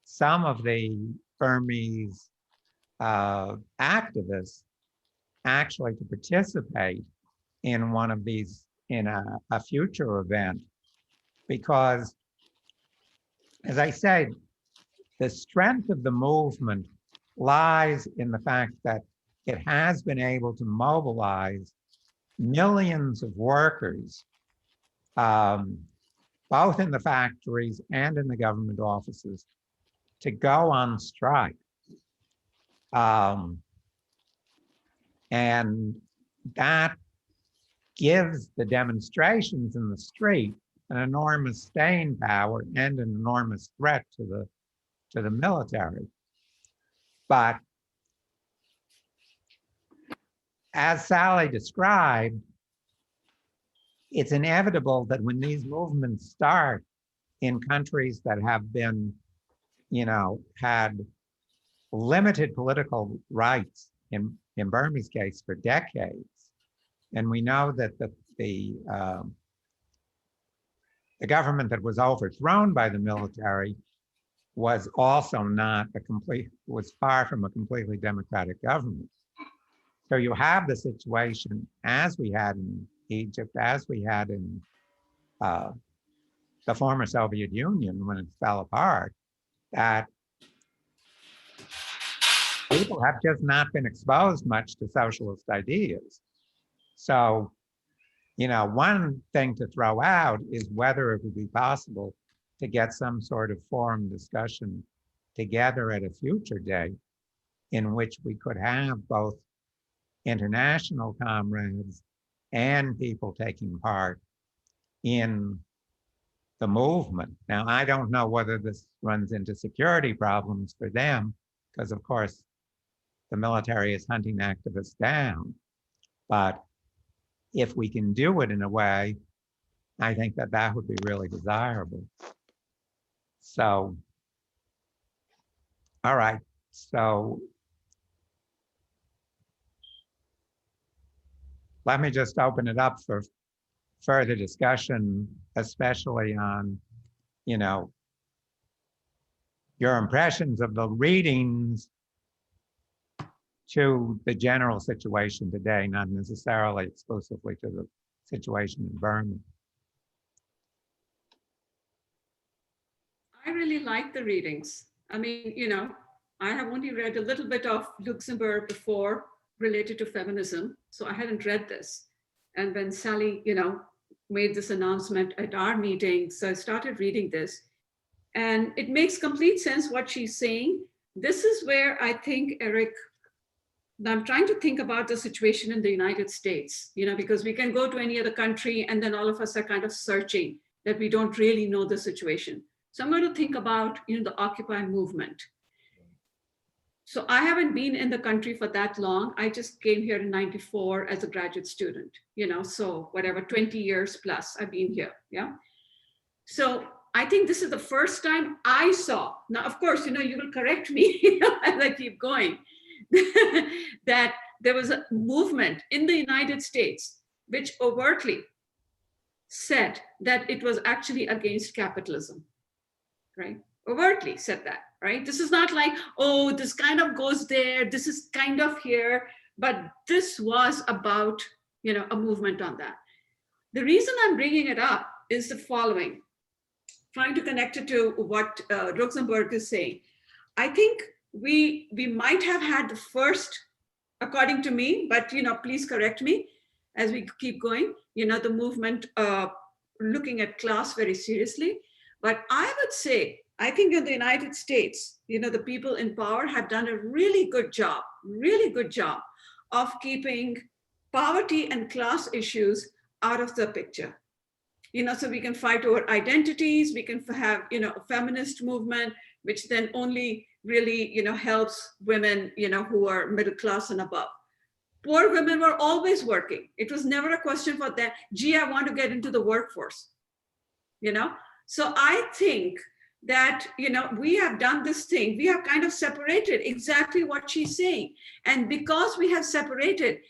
some of the Burmese activists actually to participate in one of these, in a future event, because as I said, the strength of the movement lies in the fact that it has been able to mobilize millions of workers, both in the factories and in the government offices, to go on strike. And that gives the demonstrations in the street an enormous staying power and an enormous threat to the military. But as Sally described, it's inevitable that when these movements start in countries that have been, had limited political rights, in Burma's case, for decades, and we know that the government that was overthrown by the military was also was far from a completely democratic government. So you have the situation as we had in Egypt, as we had in the former Soviet Union when it fell apart, that people have just not been exposed much to socialist ideas. So, one thing to throw out is whether it would be possible to get some sort of forum discussion together at a future date in which we could have both international comrades and people taking part in the movement. Now, I don't know whether this runs into security problems for them, because of course, the military is hunting activists down. But if we can do it in a way, I think that would be really desirable. So, all right, so let me just open it up for further discussion, especially on, your impressions of the readings to the general situation today, not necessarily exclusively to the situation in Burma. I really like the readings. I mean, I have only read a little bit of Luxemburg before related to feminism, so I hadn't read this. And when Sally, made this announcement at our meeting, so I started reading this. And it makes complete sense what she's saying. This is where I think Eric Now I'm trying to think about the situation in the United States, because we can go to any other country and then all of us are kind of searching that we don't really know the situation. So I'm going to think about, the Occupy movement. So I haven't been in the country for that long. I just came here in '94 as a graduate student, so whatever, 20 years plus I've been here, yeah? So I think this is the first time I saw, now of course, you will correct me as I keep going, that there was a movement in the United States which overtly said that it was actually against capitalism, right? Overtly said that, right? This is not like, oh, this kind of goes there, this is kind of here, but this was about, a movement on that. The reason I'm bringing it up is the following, trying to connect it to what Luxemburg is saying. I think we might have had the first, according to me, but please correct me as we keep going, the movement looking at class very seriously. But I would say, I think in the United States, the people in power have done a really good job of keeping poverty and class issues out of the picture. So we can fight over identities, we can have, a feminist movement, which then only really, helps women, who are middle class and above. Poor women were always working. It was never a question for them, gee, I want to get into the workforce, So I think that, we have done this thing, we have kind of separated exactly what she's saying. And because we have separated,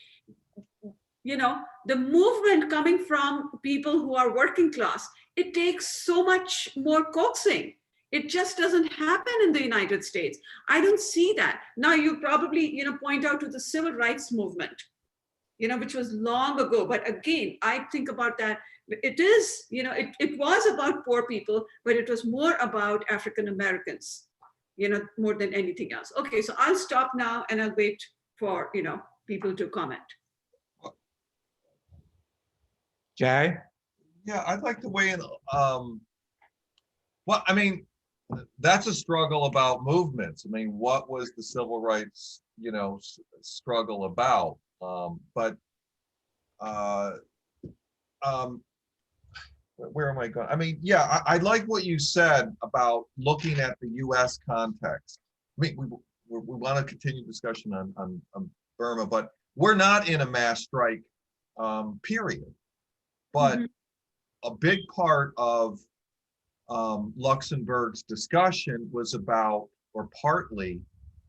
the movement coming from people who are working class, it takes so much more coaxing. It just doesn't happen in the United States. I don't see that. Now you probably, point out to the civil rights movement, which was long ago. But again, I think about that. It is, it was about poor people, but it was more about African Americans, more than anything else. Okay, so I'll stop now and I'll wait for, people to comment. Jay? Yeah, I'd like to weigh in. Well, I mean, that's a struggle about movements. I mean, what was the civil rights, struggle about? Where am I going? I mean, yeah, I like what you said about looking at the U.S. context. I mean, we want to continue discussion on Burma, but we're not in a mass strike period. But a big part of Luxemburg's discussion was about, or partly,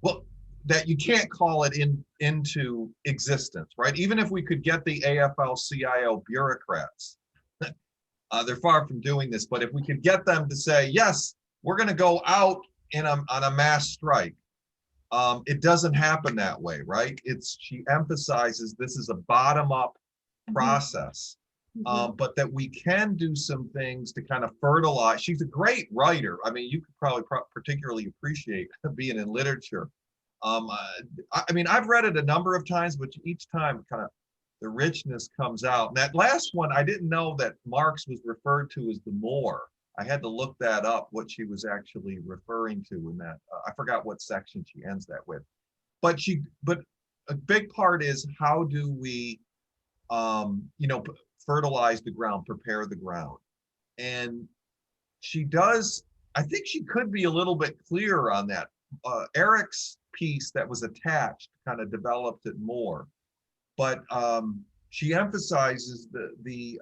well, that you can't call it into existence, right? Even if we could get the AFL-CIO bureaucrats, they're far from doing this, but if we could get them to say, yes, we're going to go out on a mass strike, it doesn't happen that way, right? She emphasizes this is a bottom-up process. But that we can do some things to kind of fertilize. She's a great writer. I mean, you could probably particularly appreciate being in literature. I mean, I've read it a number of times, but each time kind of the richness comes out. And that last one, I didn't know that Marx was referred to as the Moor. I had to look that up, what she was actually referring to in that. I forgot what section she ends that with. But a big part is, how do we, fertilize the ground, prepare the ground. And she does, I think she could be a little bit clearer on that. Eric's piece that was attached kind of developed it more, but she emphasizes the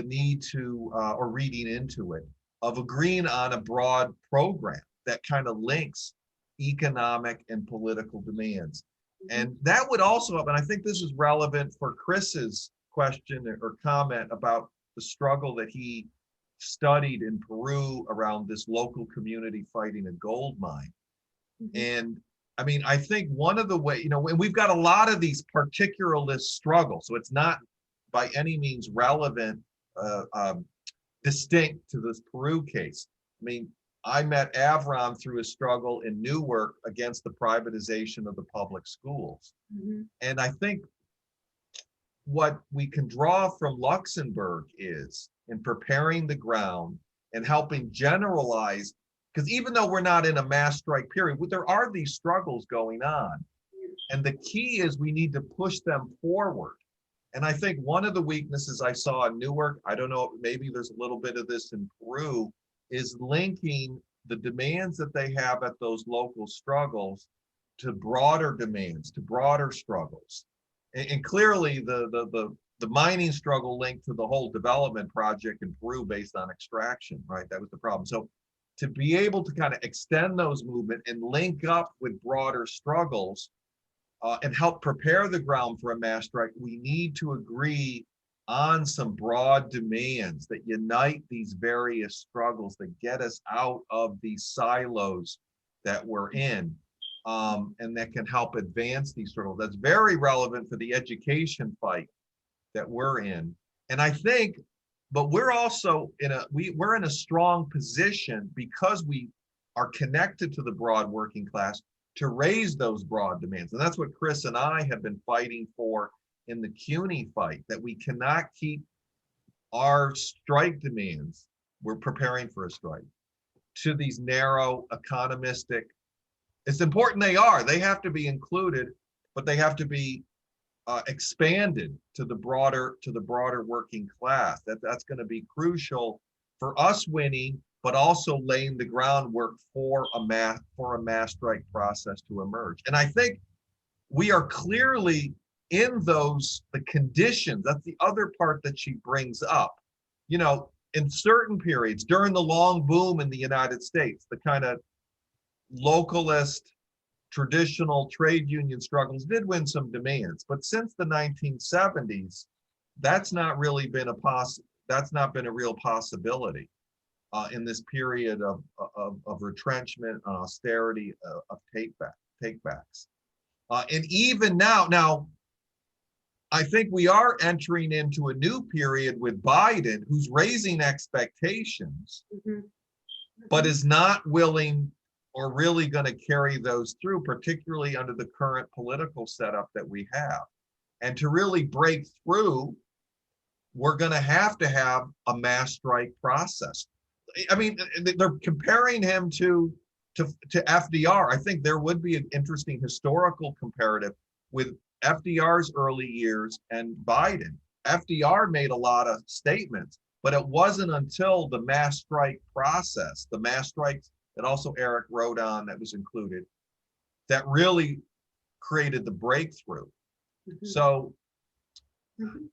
need to, or reading into it, of agreeing on a broad program that kind of links economic and political demands. And that would also help, and I think this is relevant for Chris's question or comment about the struggle that he studied in Peru around this local community fighting a gold mine. And I mean, I think one of the ways, and we've got a lot of these particularist struggles, so it's not by any means relevant, distinct to this Peru case. I mean, I met Avram through a struggle in Newark against the privatization of the public schools. And I think what we can draw from Luxemburg is, in preparing the ground and helping generalize, because even though we're not in a mass strike period, there are these struggles going on. And the key is we need to push them forward. And I think one of the weaknesses I saw in Newark, I don't know, maybe there's a little bit of this in Peru, is linking the demands that they have at those local struggles to broader demands, to broader struggles. And clearly the mining struggle linked to the whole development project in Peru based on extraction, right? That was the problem. So to be able to kind of extend those movements and link up with broader struggles and help prepare the ground for a mass strike, we need to agree on some broad demands that unite these various struggles, that get us out of these silos that we're in, and that can help advance these struggles. That's very relevant for the education fight that we're in. And I think, but we're also we're in a strong position because we are connected to the broad working class to raise those broad demands. And that's what Chris and I have been fighting for in the CUNY fight, that we cannot keep our strike demands, we're preparing for a strike, to these narrow economistic. It's important they have to be included, but they have to be expanded to the broader working class. That's going to be crucial for us winning, but also laying the groundwork for a mass strike process to emerge. And I think we are clearly in the conditions. That's the other part that she brings up. You know, in certain periods during the long boom in the United States, the kind of localist traditional trade union struggles did win some demands, but since the 1970s, that's not really been that's not been a real possibility in this period of retrenchment, austerity, of takebacks. And even now, I think we are entering into a new period with Biden, who's raising expectations, but is not willing or really going to carry those through, particularly under the current political setup that we have. And to really break through, we're going to have a mass strike process. I mean, they're comparing him to FDR. I think there would be an interesting historical comparative with FDR's early years and Biden. FDR made a lot of statements, but it wasn't until the mass strike process, the mass strikes that also Eric wrote on, that was included, that really created the breakthrough. So, you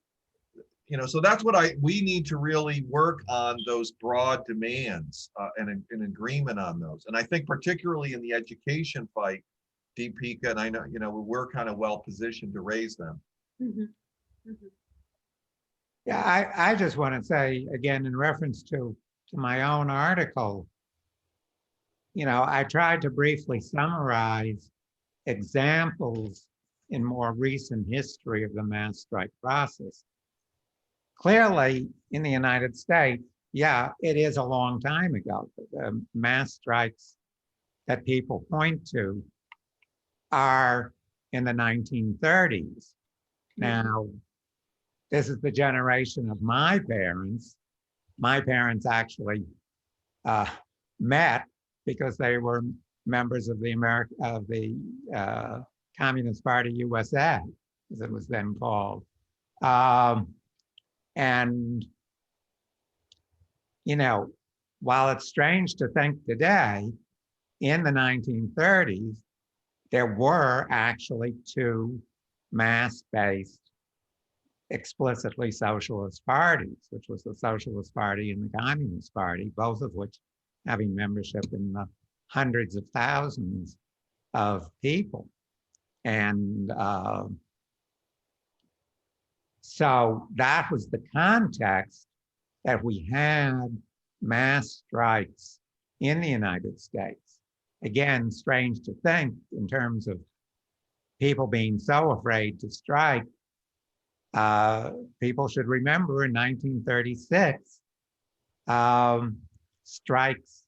know, so that's what we need to really work on, those broad demands and an agreement on those. And I think particularly in the education fight, Deepika, and I know, you know, we're kind of well positioned to raise them. Yeah, I just want to say again, in reference to my own article, you know, I tried to briefly summarize examples in more recent history of the mass strike process. Clearly, in the United States, yeah, it is a long time ago. The mass strikes that people point to are in the 1930s. Now, this is the generation of my parents. My parents actually met because they were members of the Communist Party USA, as it was then called. And, you know, while it's strange to think today, in the 1930s, there were actually two mass-based, explicitly socialist parties, which was the Socialist Party and the Communist Party, both of which having membership in the hundreds of thousands of people. And so that was the context that we had mass strikes in the United States. Again, strange to think in terms of people being so afraid to strike. People should remember in 1936, strikes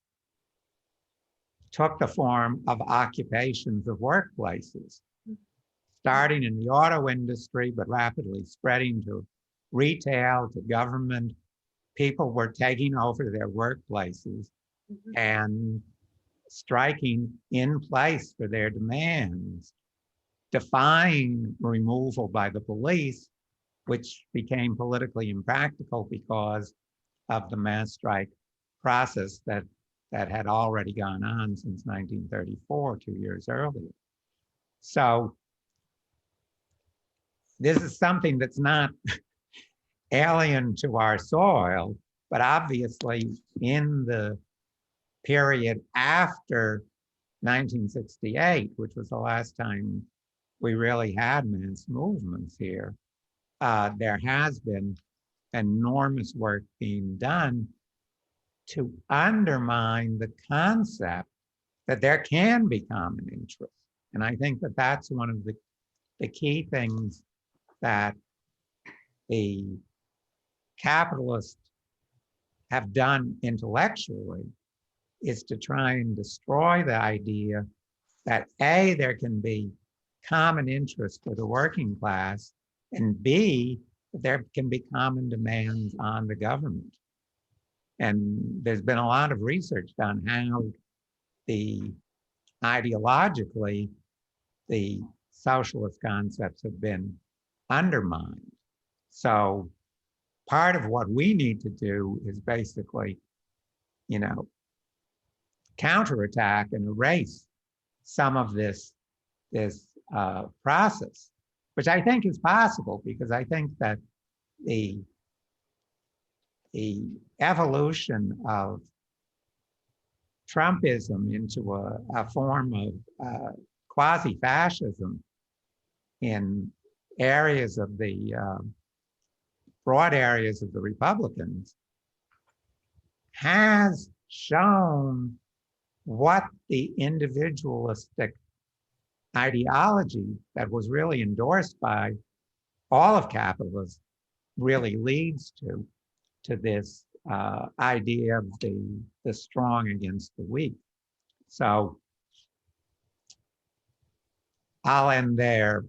took the form of occupations of workplaces, starting in the auto industry, but rapidly spreading to retail, to government. People were taking over their workplaces and striking in place for their demands. defying removal by the police, which became politically impractical because of the mass strike process that had already gone on since 1934, 2 years earlier. So this is something that's not alien to our soil, but obviously in the period after 1968, which was the last time we really had mass movements here, there has been enormous work being done to undermine the concept that there can be common interest. And I think that that's one of the key things that the capitalists have done intellectually, is to try and destroy the idea that A, there can be common interest for the working class, and B, there can be common demands on the government. And there's been a lot of research done how ideologically, the socialist concepts have been undermined. So part of what we need to do is basically, counterattack and erase some of this process, which I think is possible, because I think that the evolution of Trumpism into a form of quasi-fascism in areas of the broad areas of the Republicans has shown what the individualistic ideology that was really endorsed by all of capitalism really leads to this idea of the strong against the weak. So I'll end there.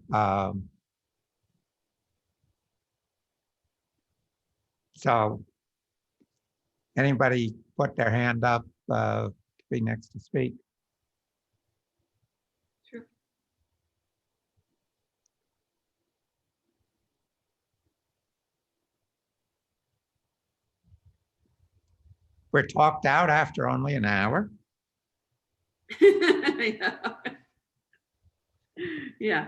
So anybody put their hand up to be next to speak? Sure. We're talked out after only an hour. Yeah. Yeah.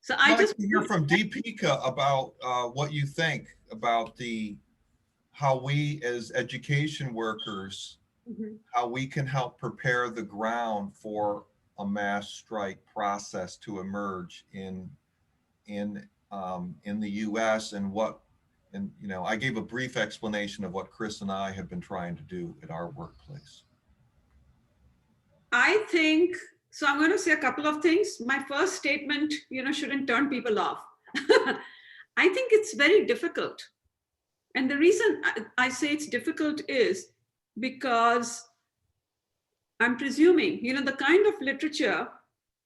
So I'd I like just to hear from Deepika about what you think about how we as education workers, Mhm. how we can help prepare the ground for a mass strike process to emerge in the U.S. and I gave a brief explanation of what Chris and I have been trying to do at our workplace. I think, so I'm going to say a couple of things. My first statement, shouldn't turn people off. I think it's very difficult. And the reason I say it's difficult is because I'm presuming, the kind of literature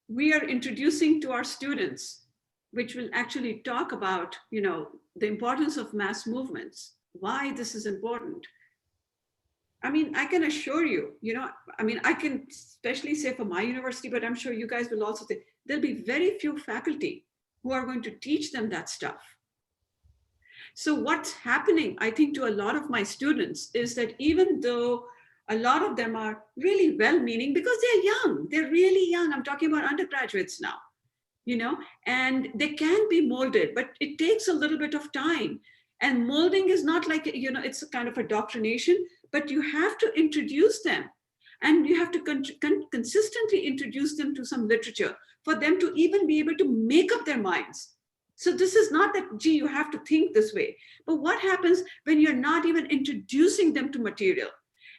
we are introducing to our students, which will actually talk about, the importance of mass movements, why this is important. I mean, I can assure you, I can especially say for my university, but I'm sure you guys will also say, there'll be very few faculty who are going to teach them that stuff. So what's happening, I think, to a lot of my students is that even though a lot of them are really well-meaning, because they're really young. I'm talking about undergraduates now, and they can be molded, but it takes a little bit of time. And molding is not like, it's a kind of indoctrination, but you have to introduce them, and you have to consistently introduce them to some literature for them to even be able to make up their minds. So this is not that, gee, you have to think this way. But what happens when you're not even introducing them to material?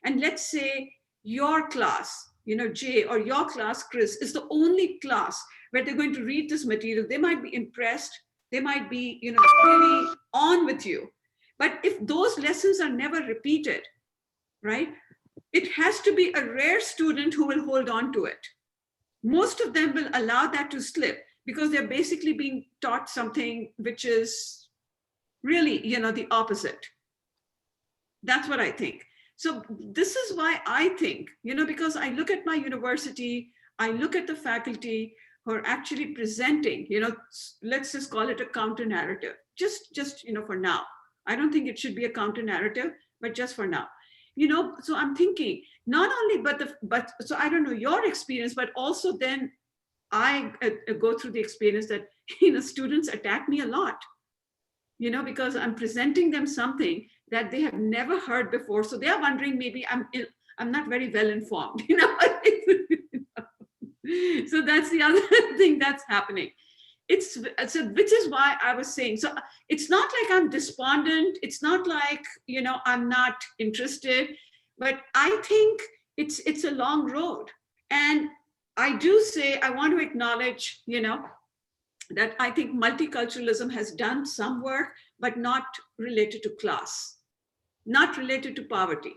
And let's say your class, Jay, or your class, Chris, is the only class where they're going to read this material. They might be impressed. They might be, really on with you. But if those lessons are never repeated, right, it has to be a rare student who will hold on to it. Most of them will allow that to slip because they're basically being taught something which is really, the opposite. That's what I think. So this is why I think, because I look at my university, I look at the faculty who are actually presenting, you know, let's just call it a counter narrative, just, you know, for now. I don't think it should be a counter narrative, but just for now, you know. So I'm thinking not only, but so I don't know your experience, but also then I go through the experience that, you know, students attack me a lot, you know, because I'm presenting them something that they have never heard before. So they are wondering, maybe I'm not very well informed, you know. So that's the other thing that's happening. So which is why I was saying, so it's not like I'm despondent. It's not like, you know, I'm not interested, but I think it's a long road. And I do say, I want to acknowledge, you know, that I think multiculturalism has done some work, but not related to class, not related to poverty.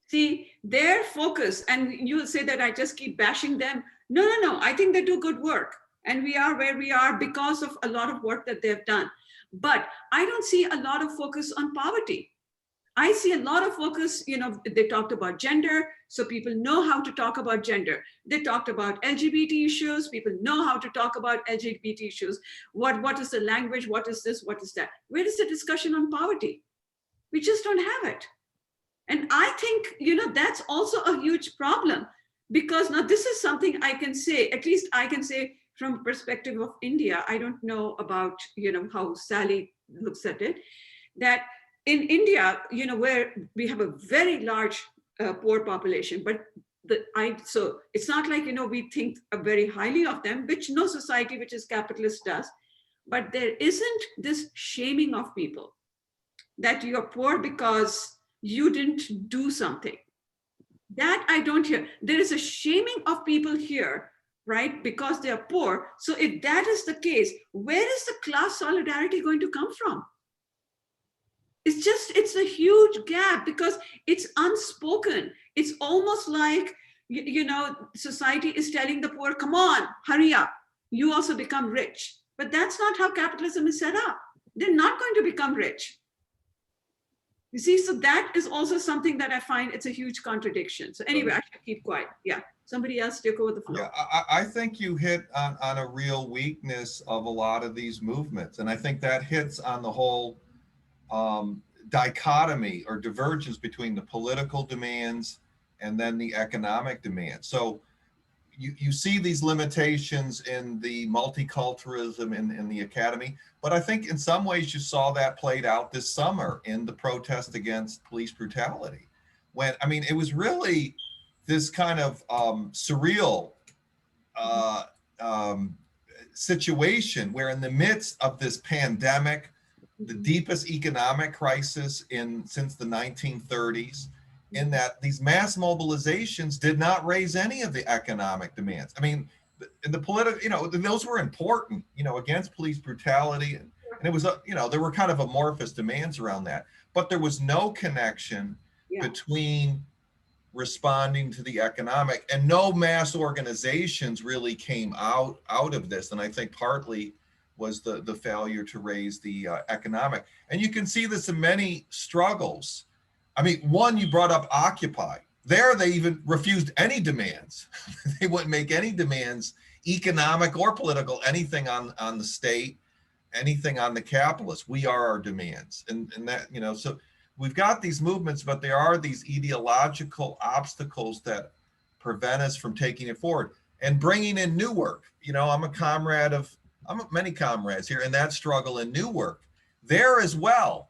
See, their focus, and you'll say that I just keep bashing them. No, I think they do good work. And we are where we are because of a lot of work that they've done. But I don't see a lot of focus on poverty. I see a lot of focus, you know, they talked about gender, so people know how to talk about gender. They talked about LGBT issues, people know how to talk about LGBT issues. What is the language? What is this? What is that? Where is the discussion on poverty? We just don't have it. And I think, you know, that's also a huge problem, because now this is something I can say, at least I can say from perspective of India. I don't know about, you know, how Sally looks at it, that in India, you know, where we have a very large poor population, but so it's not like, you know, we think very highly of them, which no society which is capitalist does, but there isn't this shaming of people that you're poor because you didn't do something. That I don't hear. There is a shaming of people here, right, because they are poor. So if that is the case, where is the class solidarity going to come from? It's a huge gap because it's unspoken. It's almost like, you know, society is telling the poor, come on, hurry up, you also become rich. But that's not how capitalism is set up. They're not going to become rich. You see, so that is also something that I find it's a huge contradiction. So anyway, I should keep quiet. Yeah, somebody else take over the floor. Yeah, I think you hit on a real weakness of a lot of these movements. And I think that hits on the whole dichotomy or divergence between the political demands and then the economic demands. So you see these limitations in the multiculturalism in the academy, but I think in some ways you saw that played out this summer in the protest against police brutality. When, I mean, it was really this kind of surreal situation where in the midst of this pandemic, the deepest economic crisis since the 1930s, in that these mass mobilizations did not raise any of the economic demands. I mean, in the political, you know, those were important, you know, against police brutality. And it was, you know, there were kind of amorphous demands around that, but there was no connection between responding to the economic, and no mass organizations really came out of this. And I think partly was the failure to raise the economic. And you can see this in many struggles. I mean, one, you brought up Occupy. There, they even refused any demands. They wouldn't make any demands, economic or political, anything on the state, anything on the capitalists. We are our demands. And that, you know, so we've got these movements, but there are these ideological obstacles that prevent us from taking it forward and bringing in new work. You know, I'm many comrades here in that struggle in new work. There as well,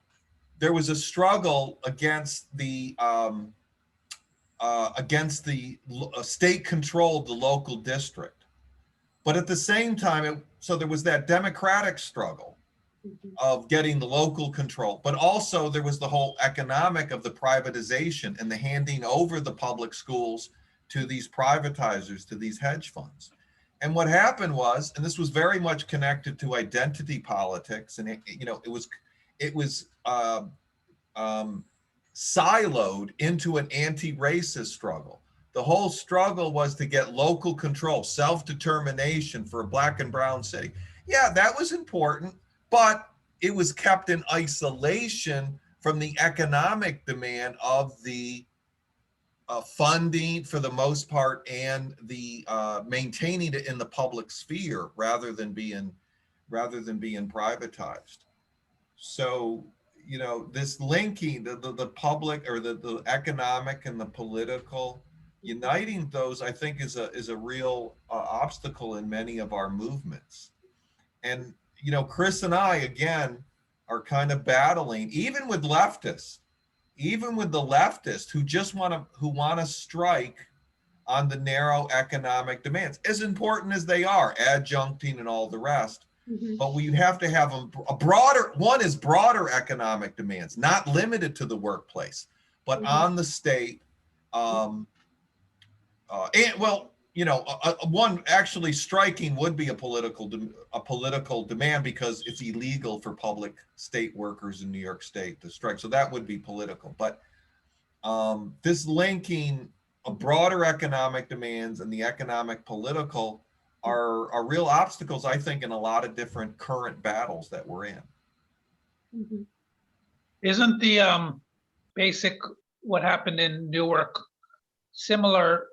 there was a struggle against the state controlled the local district, but at the same time, so there was that democratic struggle of getting the local control, but also there was the whole economic of the privatization and the handing over the public schools to these privatizers, to these hedge funds. And what happened was, and this was very much connected to identity politics, and it was siloed into an anti-racist struggle. The whole struggle was to get local control, self-determination for a Black and brown city. Yeah, that was important, but it was kept in isolation from the economic demand of the funding for the most part, and the maintaining it in the public sphere rather than being privatized. So, you know, this linking the public, or the economic and the political, uniting those, I think, is a real obstacle in many of our movements. And, you know, Chris and I, again, are kind of battling, even with leftists, even with the leftists who just want to strike on the narrow economic demands, as important as they are, adjuncting and all the rest. But we have to have a broader, one is broader economic demands, not limited to the workplace, but on the state. And well, you know, one actually striking would be a political demand, because it's illegal for public state workers in New York State to strike. So that would be political. But this linking of broader economic demands and the economic political are real obstacles, I think, in a lot of different current battles that we're in. Isn't the basic what happened in Newark similar,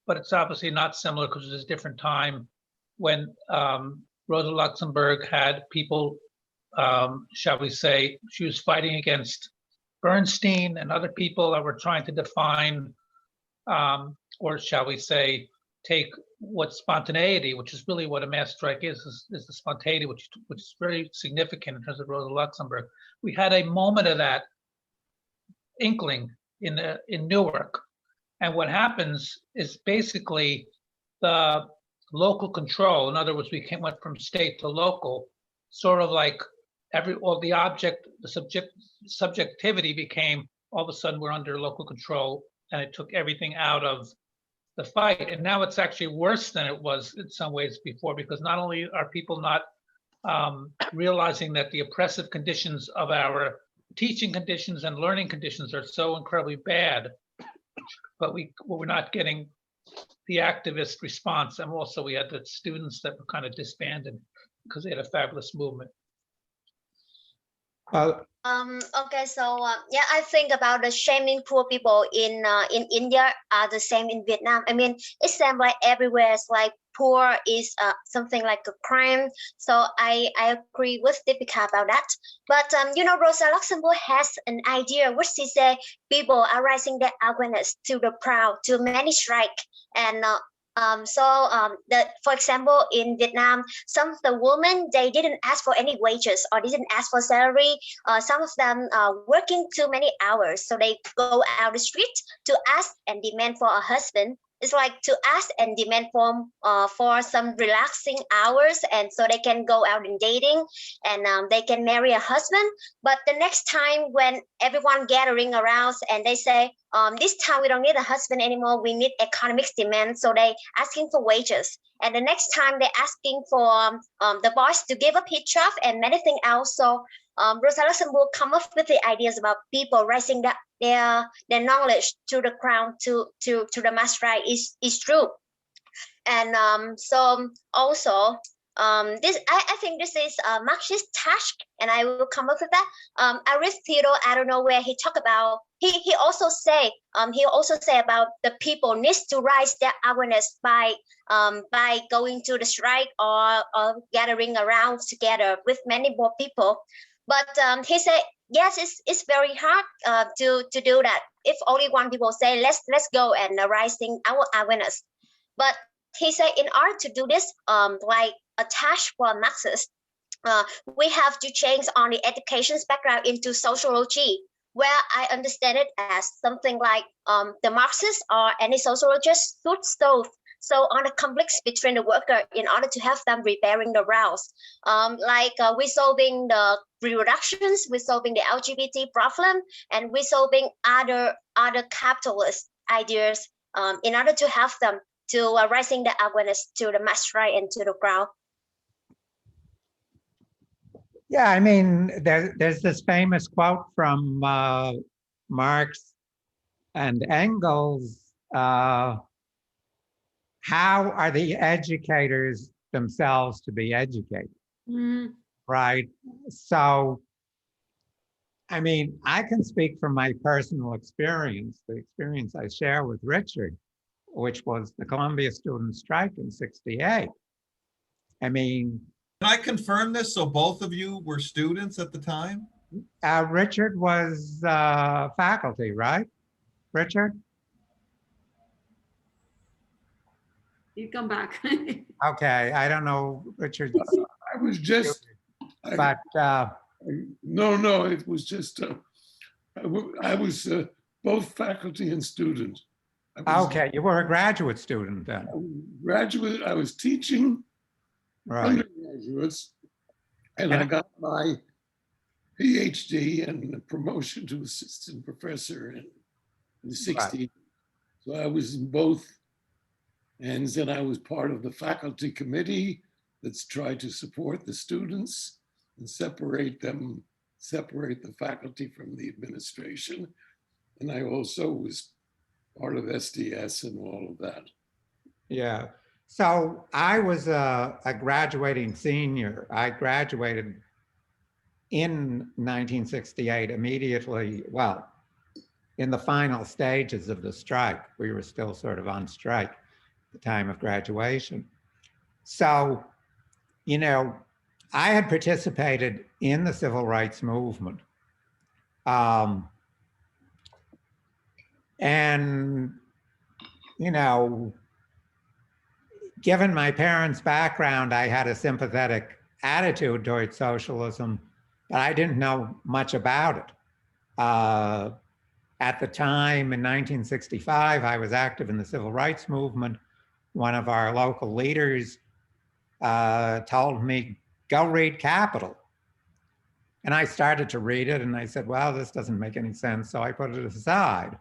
but it's obviously not similar because it's a different time, when Rosa Luxemburg had people, shall we say, she was fighting against Bernstein and other people that were trying to define, or shall we say, take what spontaneity, which is really what a mass strike is the spontaneity, which is very significant in terms of Rosa Luxemburg. We had a moment of that inkling in Newark. And what happens is basically the local control. In other words, went from state to local, sort of like the subjectivity became, all of a sudden we're under local control, and it took everything out of the fight. And now it's actually worse than it was in some ways before, because not only are people not realizing that the oppressive conditions of our teaching conditions and learning conditions are so incredibly bad, but we're not getting the activist response. And also we had the students that were kind of disbanded because they had a fabulous movement. Okay, so yeah, I think about the shaming poor people in India are the same in Vietnam. I mean, it seems like everywhere it's like poor is something like a crime. So I agree with Deepika about that. But you know, Rosa Luxemburg has an idea which she say people are raising their awareness to the proud, to many strike, and for example, in Vietnam, some of the women, they didn't ask for any wages or didn't ask for salary. Some of them working too many hours, so they go out the street to ask and demand for a husband. It's like to ask and demand for some relaxing hours, and so they can go out in dating, and they can marry a husband. But the next time when everyone gathering around and they say, this time we don't need a husband anymore, we need economic demand, so they asking for wages. And the next time they're asking for the boss to give up his job and many things else. So Rosa Luxemburg come up with the ideas about people raising their knowledge to the crown, to the mass right is true. And so also this I think this is a Marxist task, and I will come up with that. Aristotle, I don't know where he talk about. He also say about the people needs to raise their awareness by going to the strike or gathering around together with many more people. But he said, yes, it's very hard to do that. If only one people say let's go and raising our awareness. But he said in order to do this, like a task for Marxists, we have to change on the education's background into sociology, where I understand it as something like the Marxists or any sociologist should so on the conflicts between the worker in order to have them repairing the routes, we're solving the reproductions, we're solving the LGBT problem, and we're solving other capitalist ideas in order to have them to raising the awareness to the mass right and to the crowd. Yeah, I mean, there's this famous quote from Marx and Engels. How are the educators themselves to be educated? Right. So I mean, I can speak from my personal experience, the experience I share with Richard, which was the Columbia student strike in '68. I mean, Can I confirm this? So both of you were students at the time? Richard was faculty, right? Richard? He'll come back. Okay, I don't know Richard's, I was just, but no, it was just, I was both faculty and student. I was okay, you were a graduate student then, a graduate, I was teaching right? undergraduates, and And- I got my PhD and a promotion to assistant professor in the '60s. So I was in both ends, and I was part of the faculty committee that's tried to support the students and separate the faculty from the administration. And I also was part of SDS and all of that. Yeah. So I was a graduating senior. I graduated in 1968 immediately, well, in the final stages of the strike. We were still sort of on strike at the time of graduation. So, you know, I had participated in the civil rights movement. And, you know, given my parents' background, I had a sympathetic attitude towards socialism, but I didn't know much about it. At the time in 1965, I was active in the civil rights movement. One of our local leaders told me, go read Capital. And I started to read it and I said, well, this doesn't make any sense. So I put it aside.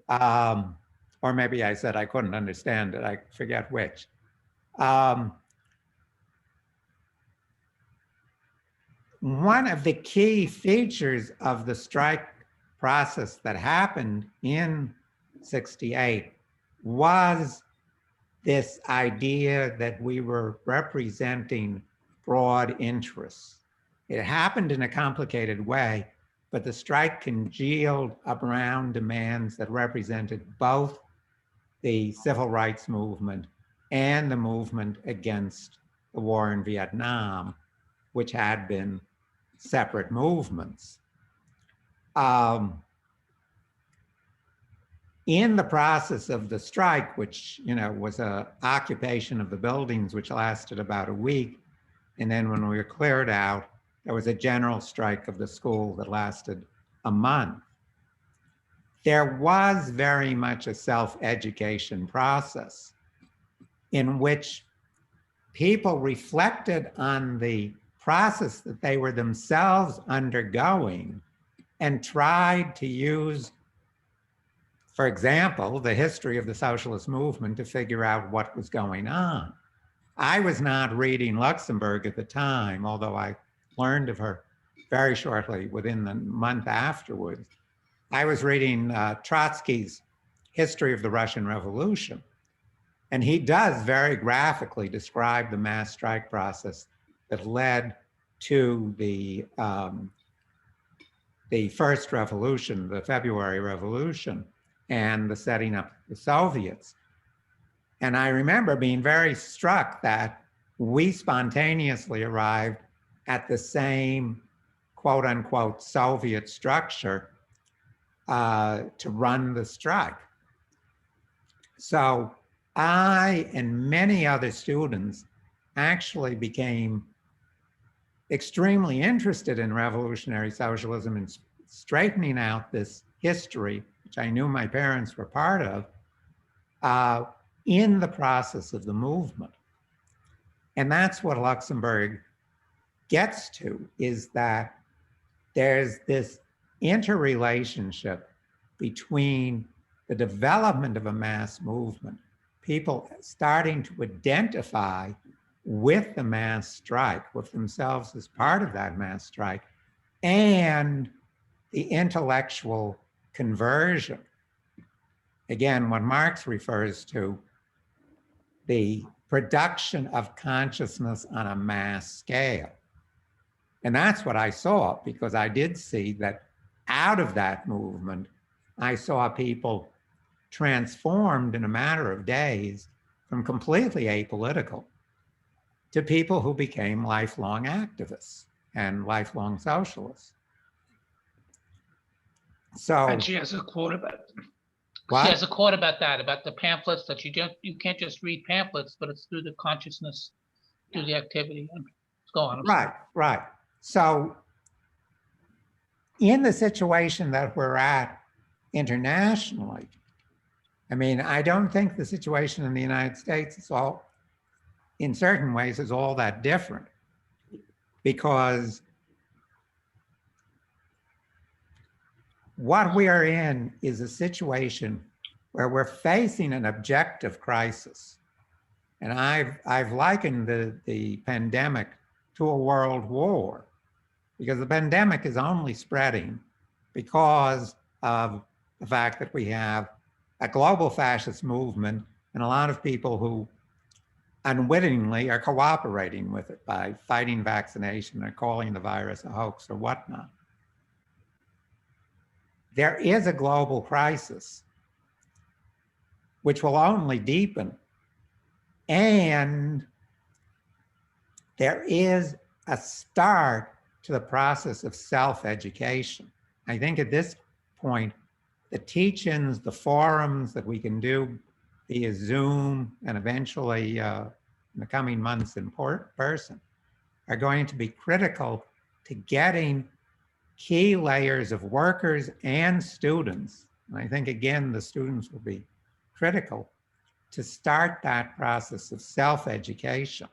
Or maybe I said I couldn't understand it. I forget which. One of the key features of the strike process that happened in '68 was this idea that we were representing broad interests. It happened in a complicated way, but the strike congealed around demands that represented both the civil rights movement and the movement against the war in Vietnam, which had been separate movements. In the process of the strike, which was an occupation of the buildings, which lasted about a week, and then when we were cleared out, there was a general strike of the school that lasted a month. There was very much a self-education process in which people reflected on the process that they were themselves undergoing and tried to use, for example, the history of the socialist movement to figure out what was going on. I was not reading Luxemburg at the time, although I learned of her very shortly within the month afterwards. I was reading Trotsky's History of the Russian Revolution. And he does very graphically describe the mass strike process that led to the first revolution, the February Revolution, and the setting up the Soviets. And I remember being very struck that we spontaneously arrived at the same quote unquote Soviet structure to run the strike. So I and many other students actually became extremely interested in revolutionary socialism and straightening out this history, which I knew my parents were part of, in the process of the movement. And that's what Luxemburg gets to, is that there's this interrelationship between the development of a mass movement, people starting to identify with the mass strike, with themselves as part of that mass strike, and the intellectual conversion. Again, what Marx refers to, the production of consciousness on a mass scale. And that's what I saw, because I did see that out of that movement, I saw people transformed in a matter of days from completely apolitical to people who became lifelong activists and lifelong socialists. So, And she has a quote about what? She has a quote about that, about the pamphlets, that you can't just read pamphlets, but it's through the consciousness, through the activity. Go on. Right, right. So in the situation that we're at internationally, I mean, I don't think the situation in the United States is all, in certain ways, is all that different, because what we are in is a situation where we're facing an objective crisis. And I've likened the pandemic to a world war, because the pandemic is only spreading because of the fact that we have a global fascist movement and a lot of people who unwittingly are cooperating with it by fighting vaccination or calling the virus a hoax or whatnot. There is a global crisis which will only deepen, and there is a start to the process of self-education. I think at this point, the teach-ins, the forums that we can do via Zoom and eventually in the coming months in person are going to be critical to getting key layers of workers and students. And I think, again, the students will be critical to start that process of self-education,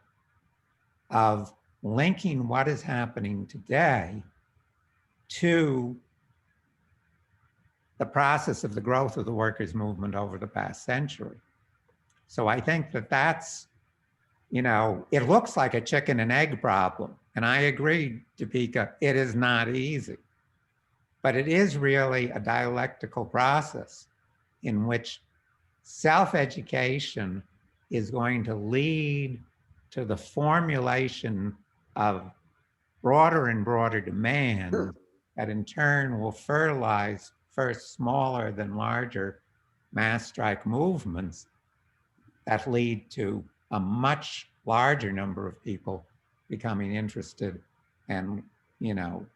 of linking what is happening today to the process of the growth of the workers' movement over the past century. So I think that that's, you know, it looks like a chicken and egg problem. And I agree, Topeka, it is not easy. But it is really a dialectical process in which self-education is going to lead to the formulation of broader and broader demand that in turn will fertilize first smaller than larger mass strike movements that lead to a much larger number of people becoming interested and, you know,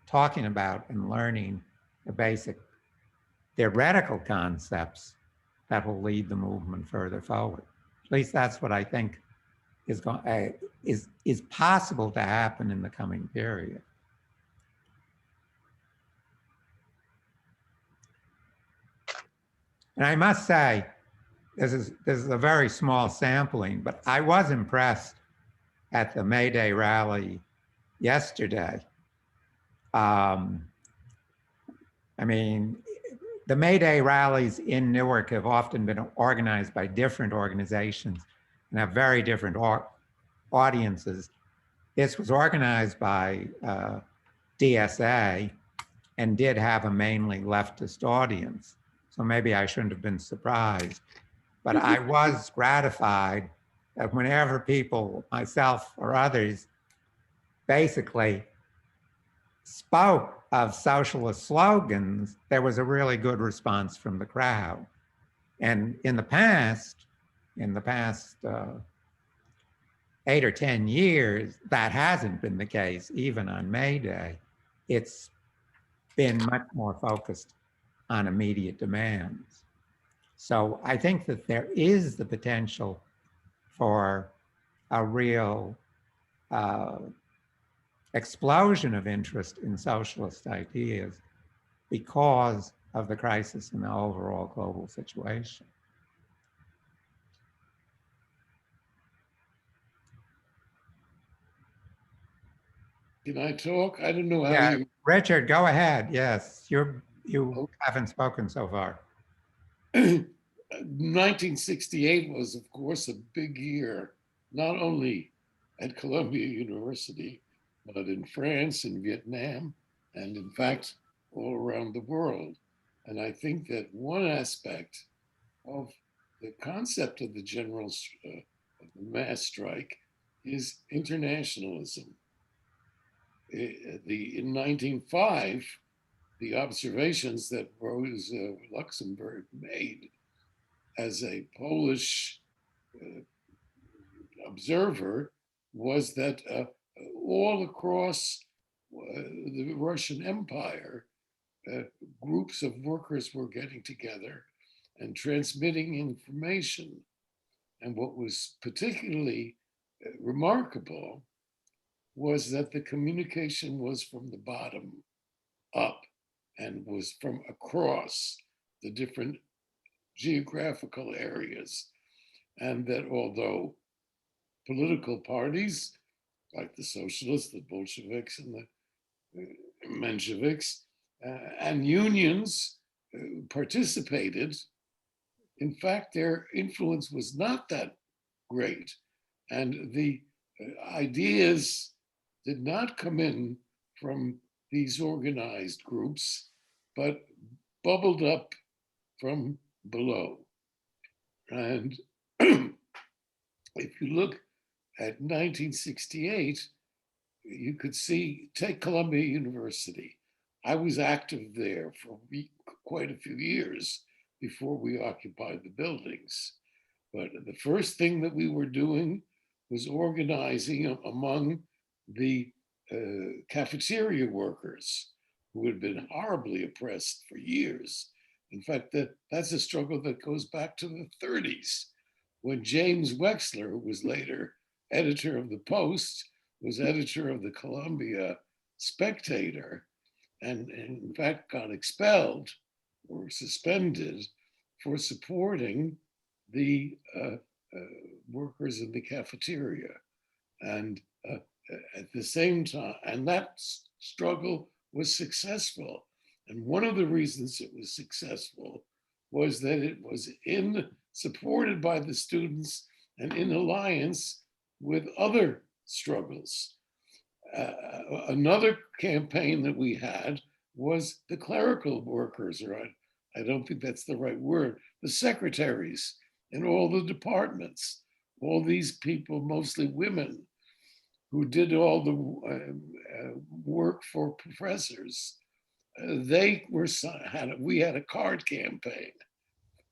talking about and learning the basic theoretical concepts that will lead the movement further forward. At least that's what I think is possible to happen in the coming period. And I must say, this is a very small sampling, but I was impressed at the May Day rally yesterday. I mean, the May Day rallies in Newark have often been organized by different organizations and have very different audiences. This was organized by DSA and did have a mainly leftist audience. So maybe I shouldn't have been surprised, but I was gratified that whenever people, myself or others, basically spoke of socialist slogans, there was a really good response from the crowd. And in the past 8 or 10 years, that hasn't been the case, even on May Day. It's been much more focused on immediate demands. So I think that there is the potential for a real explosion of interest in socialist ideas because of the crisis in the overall global situation. Can I talk? I don't know how Yeah, you. Richard, go ahead. Yes, you haven't spoken so far. 1968 was, of course, a big year, not only at Columbia University, but in France, in Vietnam, and in fact, all around the world. And I think that one aspect of the concept of the of the mass strike is internationalism. In 1905, the observations that Rosa Luxemburg made as a Polish observer was that all across the Russian Empire, groups of workers were getting together and transmitting information. And what was particularly remarkable was that the communication was from the bottom up and was from across the different geographical areas. And that although political parties like the socialists, the Bolsheviks, and the Mensheviks, and unions participated, in fact, their influence was not that great. And the ideas did not come in from these organized groups, but bubbled up from below. And if you look at 1968, you could see, take Columbia University. I was active there for quite a few years before we occupied the buildings. But the first thing that we were doing was organizing among the cafeteria workers who had been horribly oppressed for years. In fact, that's a struggle that goes back to the 30s, when James Wexler, who was later editor of the Post, was editor of the Columbia Spectator, and in fact got expelled or suspended for supporting the workers in the cafeteria. And at the same time, and that struggle was successful. And one of the reasons it was successful was that it was supported by the students and in alliance with other struggles. Another campaign that we had was the clerical workers, or I don't think that's the right word, the secretaries in all the departments, all these people, mostly women, who did all the work for professors. We had a card campaign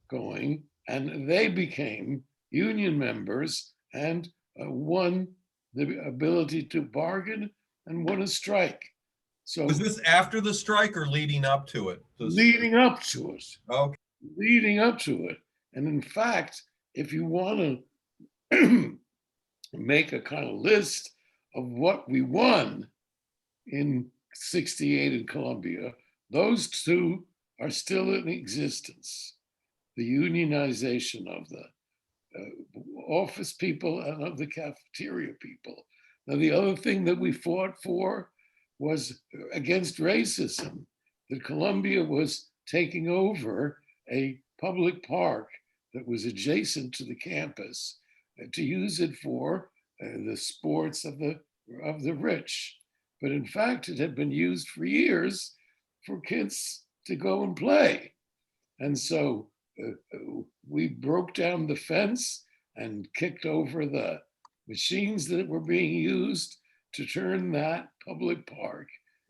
going, and they became union members and won the ability to bargain and won a strike. So was this after the strike or leading up to it? Leading up to it. Okay. Leading up to it. And in fact, if you want to make a kind of list of what we won in 68 in Columbia, those two are still in existence. The unionization of the office people and of the cafeteria people. Now, the other thing that we fought for was against racism, that Columbia was taking over a public park that was adjacent to the campus to use it for the sports of the rich. But in fact, it had been used for years for kids to go and play. And so we broke down the fence and kicked over the machines that were being used to turn that public park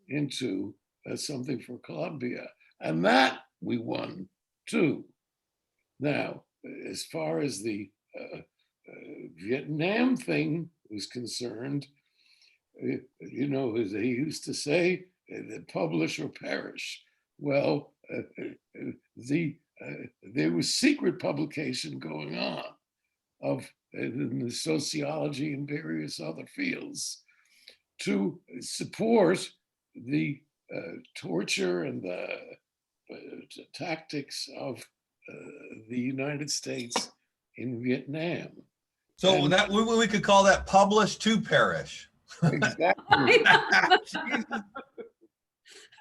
into something for Columbia. And that we won too. Now, as far as the Vietnam thing was concerned, you know, as they used to say, publish or perish. Well, there was secret publication going on of in the sociology and various other fields to support the torture and the tactics of the United States in Vietnam. So and that we could call that publish to perish. Exactly.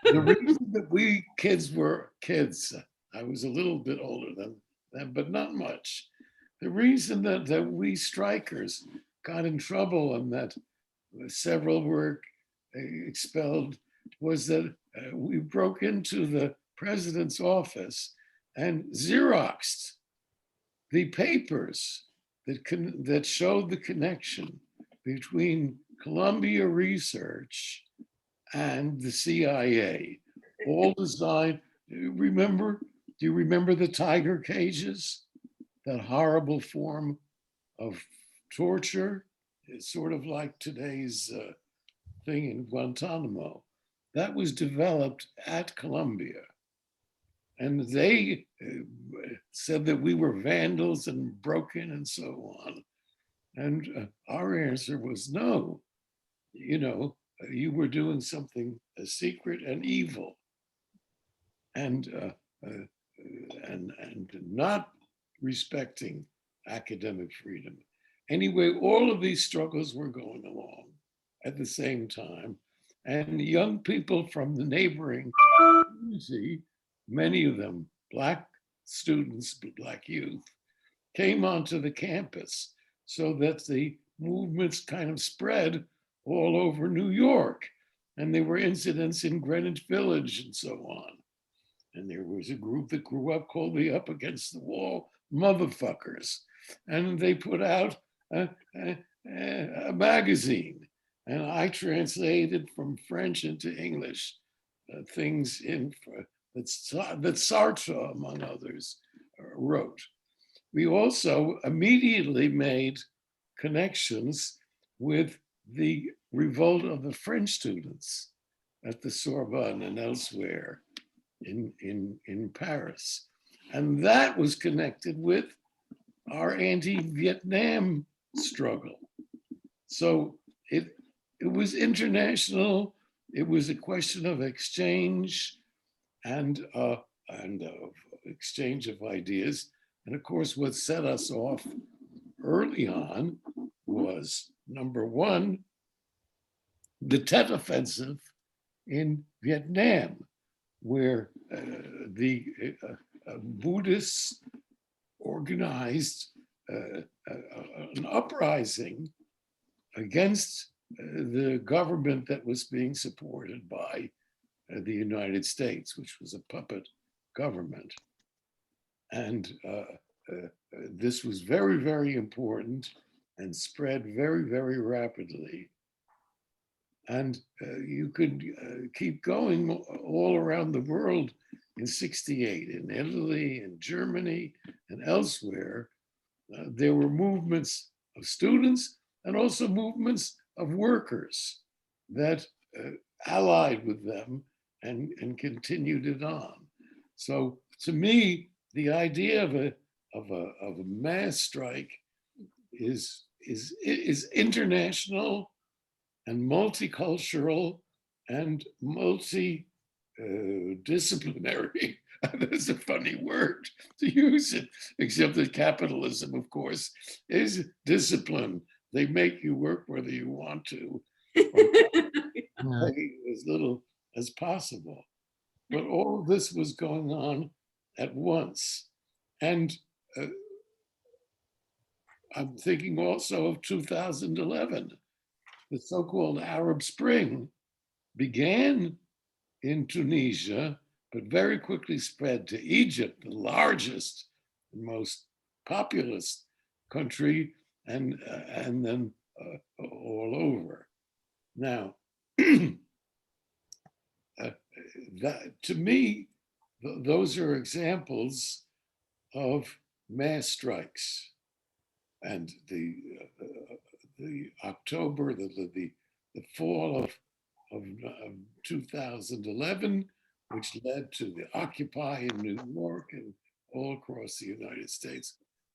The reason that we kids were kids, I was a little bit older than them, but not much. The reason that we strikers got in trouble and that several were expelled was that we broke into the president's office and Xeroxed the papers that showed the connection between Columbia Research and the CIA. all designed. Do you remember the tiger cages? That horrible form of torture? It's sort of like today's thing in Guantanamo. That was developed at Columbia. And they said that we were vandals and broken and so on. And our answer was no. You know, you were doing something secret and evil, and not respecting academic freedom. Anyway, all of these struggles were going along at the same time, and young people from the neighboring community, many of them Black students, Black youth, came onto the campus so that the movements kind of spread all over New York. And there were incidents in Greenwich Village and so on. And there was a group that grew up called the Up Against the Wall Motherfuckers. And they put out a magazine. And I translated from French into English things that Sartre, among others, wrote. We also immediately made connections with the revolt of the French students at the Sorbonne and elsewhere in Paris. And that was connected with our anti-Vietnam struggle. So it was international. It was a question of exchange and of exchange of ideas. And of course, what set us off early on was, number one, the Tet Offensive in Vietnam, where the Buddhists organized an uprising against the government that was being supported by the United States, which was a puppet government. And this was very, very important and spread very, very rapidly. And you could keep going all around the world in '68, in Italy, in Germany, and elsewhere. There were movements of students and also movements of workers that allied with them and continued it on. So to me, the idea of a mass strike is international and multicultural and multidisciplinary. That's a funny word to use it, except that capitalism, of course, is discipline. They make you work whether you want to, or pay as little as possible. But all of this was going on at once. And I'm thinking also of 2011. The so-called Arab Spring began in Tunisia, but very quickly spread to Egypt, the largest and most populous country, and then all over. Now, to me, those are examples of mass strikes. And the October, the fall of 2011, which led to the Occupy in New York and all across the United States.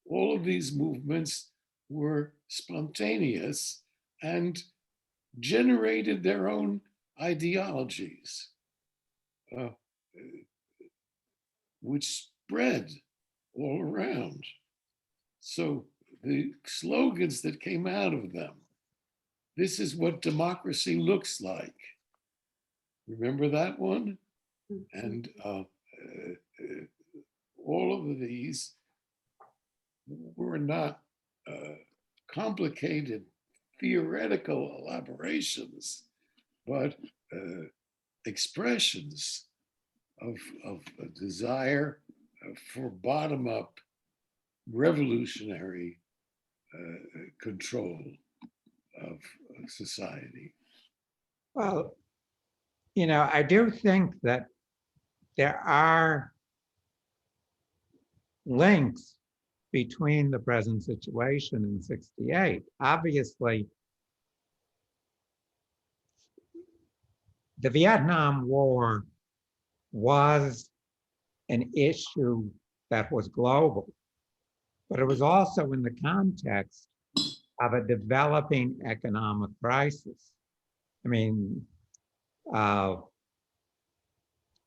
All of these movements were spontaneous and generated their own ideologies, which spread all around. So the slogans that came out of them, this is what democracy looks like. Remember that one? And all of these were not complicated theoretical elaborations, but expressions of a desire for bottom-up revolutionary control of society. Well, you know, I do think that there are links between the present situation and 68. Obviously, the Vietnam War was an issue that was global, but it was also in the context of a developing economic crisis. I mean,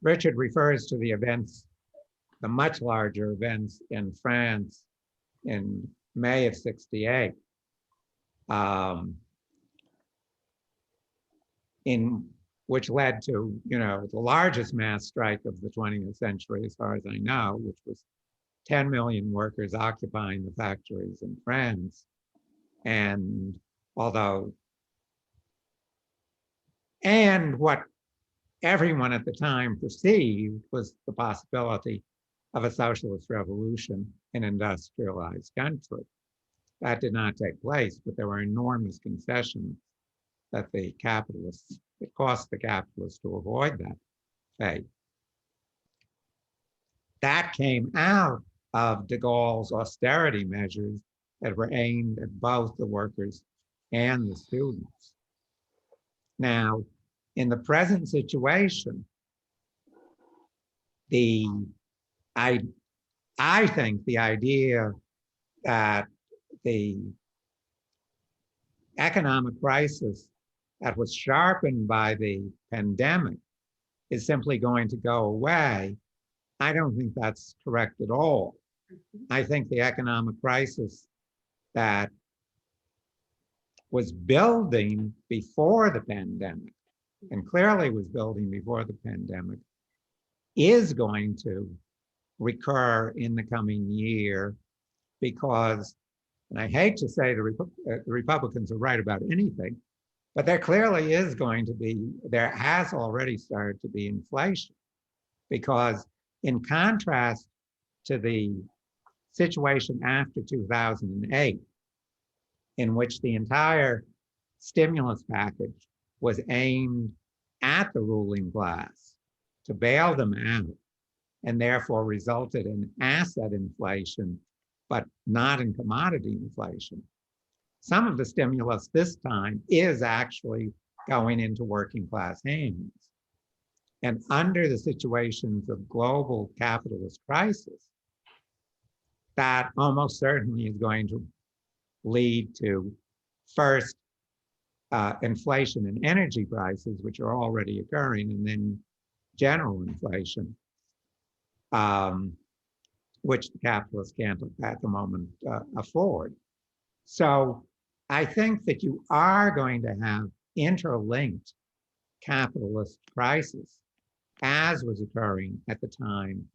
Richard refers to the events, the much larger events in France in May of 68, in which led to, the largest mass strike of the 20th century, as far as I know, which was 10 million workers occupying the factories in France. And what everyone at the time perceived was the possibility of a socialist revolution in an industrialized country. That did not take place, but there were enormous concessions that it cost the capitalists to avoid that fate. That came out of de Gaulle's austerity measures that were aimed at both the workers and the students. Now, in the present situation, I think the idea that the economic crisis that was sharpened by the pandemic is simply going to go away, I don't think that's correct at all. I think the economic crisis that was building before the pandemic, and clearly was building before the pandemic, is going to recur in the coming year because, and I hate to say the Republicans are right about anything, but there clearly is going to be, there has already started to be inflation, because in contrast to the situation after 2008, in which the entire stimulus package was aimed at the ruling class to bail them out, and therefore resulted in asset inflation, but not in commodity inflation. Some of the stimulus this time is actually going into working class hands. And under the situations of global capitalist crisis, that almost certainly is going to lead to first inflation in energy prices, which are already occurring, and then general inflation, which the capitalists can't at the moment afford. So I think that you are going to have interlinked capitalist crisis, as was occurring at the time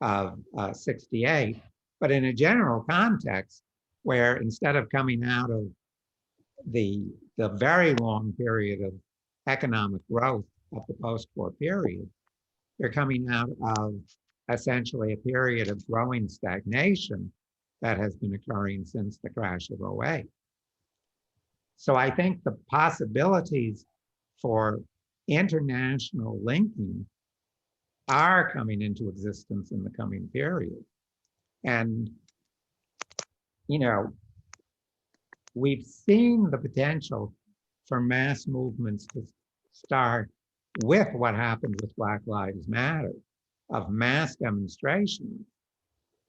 of 68, but in a general context where instead of coming out of the very long period of economic growth of the post-war period, they're coming out of essentially a period of growing stagnation that has been occurring since the crash of 08. So I think the possibilities for international linking are coming into existence in the coming period. And, we've seen the potential for mass movements to start with what happened with Black Lives Matter, of mass demonstrations.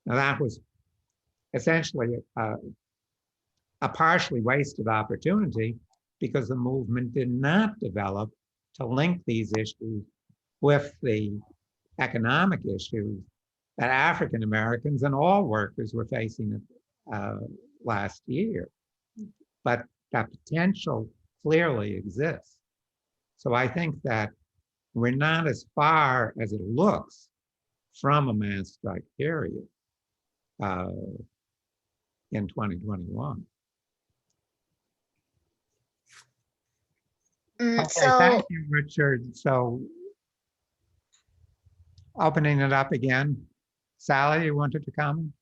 Now that was essentially a partially wasted opportunity because the movement did not develop to link these issues with the economic issues that African Americans and all workers were facing last year. But that potential clearly exists. So I think that we're not as far as it looks from a mass strike period in 2021. Okay, thank you, Richard. So opening it up again. Sally, you wanted to comment?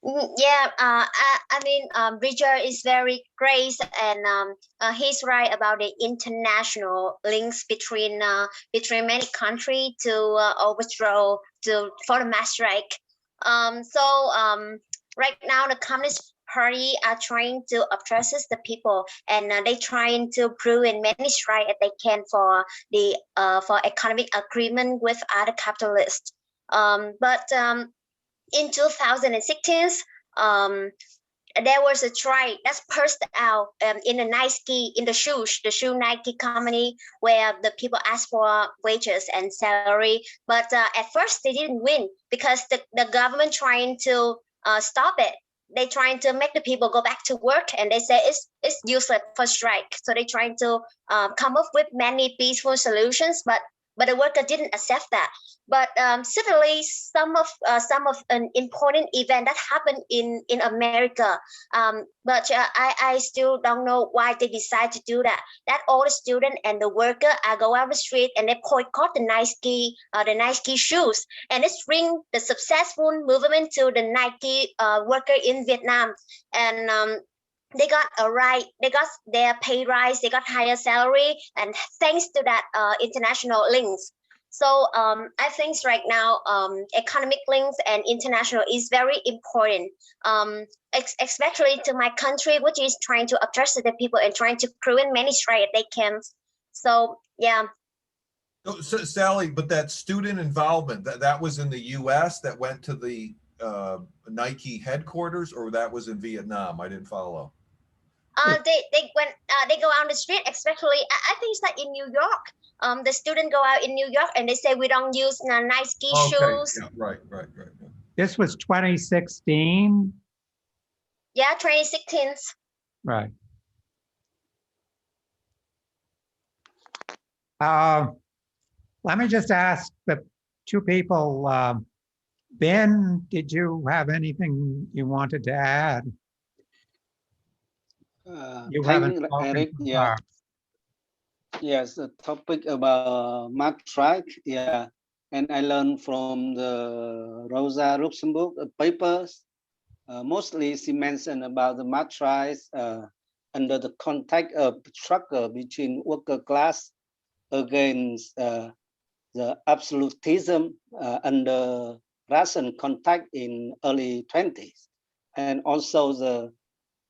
Yeah, I mean, Bridger is very great, and he's right about the international links between many countries to overthrow for the mass strike. Right now the Communist Party are trying to oppress the people, and they trying to ruin many strike that they can for economic agreement with other capitalists. But in 2016, um, there was a strike that's burst out in the Nike in the shoe Nike company, where the people asked for wages and salary. But at first they didn't win because the government trying to stop it. They trying to make the people go back to work, and they say it's useless for strike. So they trying to come up with many peaceful solutions, but the worker didn't accept that. But suddenly, some of an important event that happened in America. But I still don't know why they decide to do that. That all the student and the worker go out the street and they boycott the Nike shoes, and it's bring the successful movement to the Nike worker in Vietnam, and they got a right, they got their pay rise, they got higher salary, and thanks to that international links. So I think right now economic links and international is very important, especially to my country, which is trying to oppress the people and trying to prevent many strikes they can. So yeah. So, Sally, but that student involvement, that was in the U.S. that went to the Nike headquarters, or that was in Vietnam? I didn't follow. They go out on the street, especially I think it's like in New York. The students go out in New York and they say we don't use Nike shoes. Yeah, right. This was 2016. Yeah, 2016. Right. Let me just ask the two people. Ben, did you have anything you wanted to add? You haven't spoken Eric, so yeah. far. Yes, the topic about mud strike, yeah. And I learned from the Rosa Luxemburg papers. Mostly she mentioned about the mud strikes under the context of struggle between worker class against the absolutism under Russian contact in early 20s, and also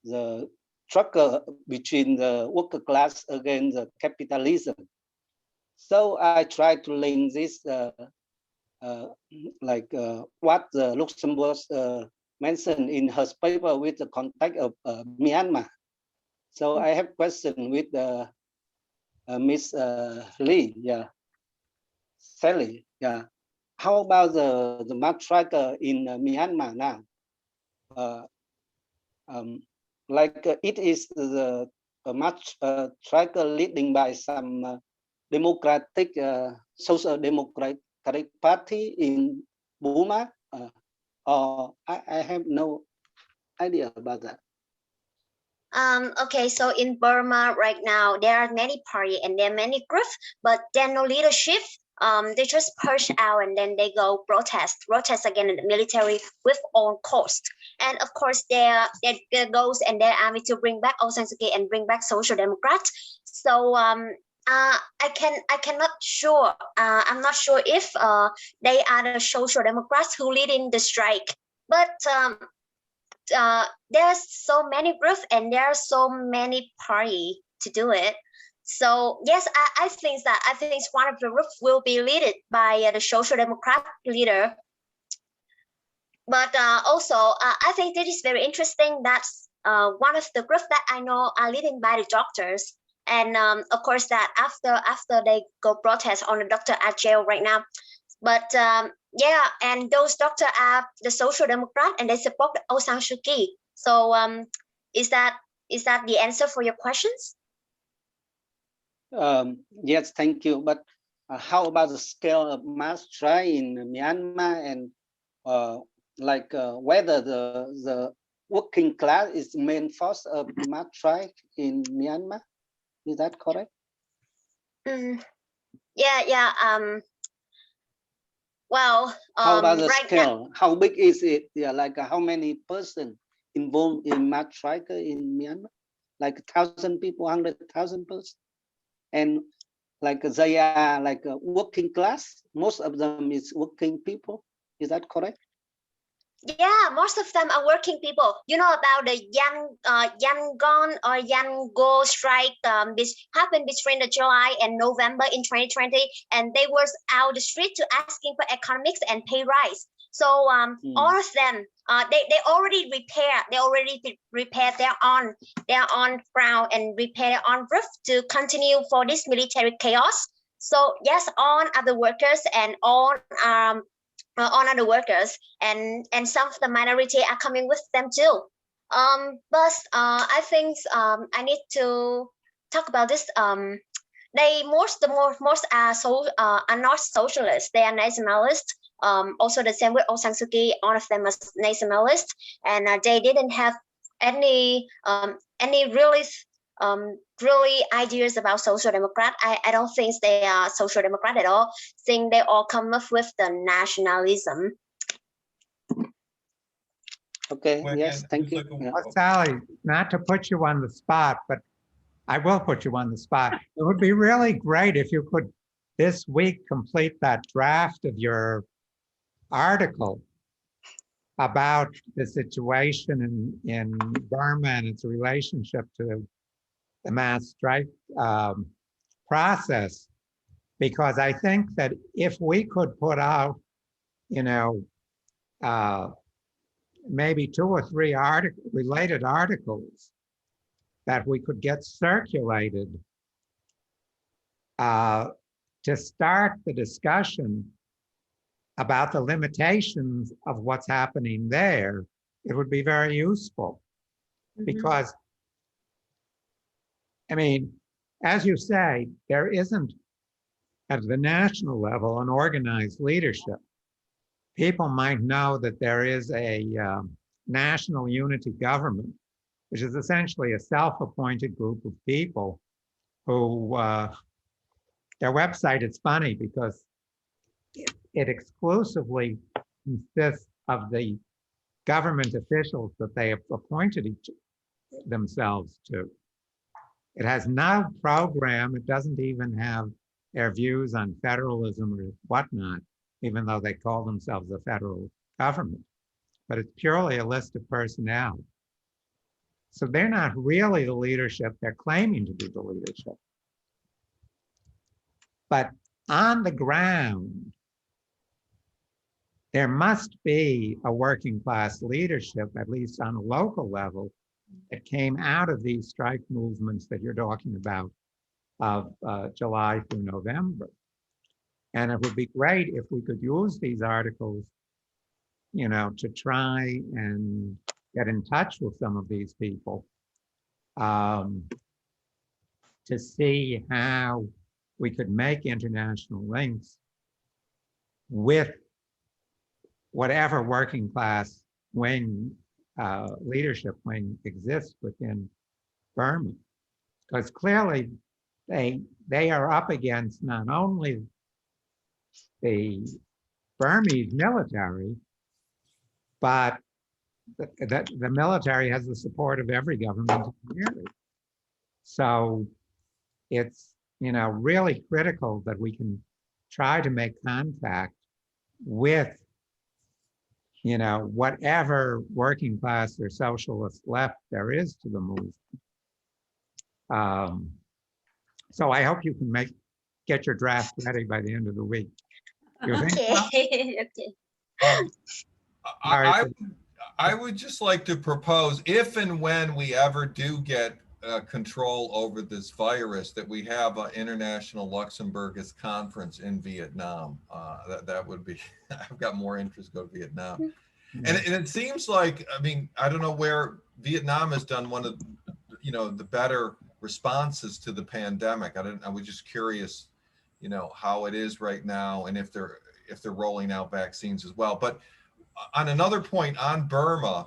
the struggle between the worker class against the capitalism. So I try to link this what the Luxemburg mentioned in her paper with the context of Myanmar. So I have question with Miss Lee, yeah, Sally, yeah. How about the mud striker in Myanmar now? It is the mud striker leading by some democratic social democratic party in Burma, or I have no idea about that. Okay, so in Burma right now, there are many parties and there are many groups, but there are no leadership. They just push out and then they go protest again in the military with all cost. And of course, their goals and their army to bring back Aung San Suu Kyi and bring back social democrats. So I cannot sure. I'm not sure if they are the social democrats who leading the strike, but there's so many groups and there are so many parties to do it. So yes, I think one of the groups will be led by the social democrat leader. But also, I think this is very interesting. That's one of the groups that I know are leading by the doctors. And of course, that after they go protest on the doctor at jail right now. But yeah, and those doctors are the social democrat and they support Aung San Suu Kyi. So is that the answer for your questions? Yes, thank you. But how about the scale of mass strike in Myanmar, and whether the working class is the main force of mass strike in Myanmar? Is that correct? Yeah. Well, How about the right now, scale? How big is it? Yeah, like how many person involved in mud strike in Myanmar? Like 1,000 people, 100,000 person, and like they are like a working class. Most of them is working people. Is that correct? yeah, most of them are working people. You know about the Yangon or Yango strike, which happened between the July and November in 2020, and they were out the street to asking for economics and pay rise. So all of them, they already repaired their own ground and repair their own roof to continue for this military chaos. So yes, all other workers and all other workers and some of the minority are coming with them too. But I think I need to talk about this. Most are not socialists. They are nationalists. Also the same with Aung San Suu Kyi. All of them are nationalists, and they didn't have any really ideas about social democrat. I don't think they are social democrat at all. Think they all come up with the nationalism. Okay. Well, Yes. and Thank just you. like a- Yeah. Well, Sally, not to put you on the spot, but I will put you on the spot. It would be really great if you could this week complete that draft of your article about the situation in Burma and its relationship to the mass strike process, because I think that if we could put out, maybe 2 or 3 related articles that we could get circulated to start the discussion about the limitations of what's happening there, it would be very useful. Because, I mean, as you say, there isn't at the national level an organized leadership. People might know that there is a national unity government, which is essentially a self-appointed group of people who, their website is funny because it exclusively consists of the government officials that they have appointed themselves to. It has no program. It doesn't even have their views on federalism or whatnot, even though they call themselves a federal government. But it's purely a list of personnel. So they're not really the leadership. They're claiming to be the leadership. But on the ground, there must be a working class leadership, at least on a local level, that came out of these strike movements that you're talking about of July through November. And it would be great if we could use these articles, to try and get in touch with some of these people to see how we could make international links with whatever working class wing, leadership wing exists within Burma. Because clearly they are up against not only the Burmese military, but the military has the support of every government in the area. So it's, really critical that we can try to make contact with, whatever working class or socialist left there is to the movement. So I hope you can get your draft ready by the end of the week. You think so? Okay. I would just like to propose, if and when we ever do get control over this virus, that we have an international Luxembourgist conference in Vietnam. That would be, I've got more interest to go to Vietnam. And it seems like, I don't know where Vietnam has done one of, the better responses to the pandemic. I was just curious, how it is right now and if they're rolling out vaccines as well. But on another point on Burma,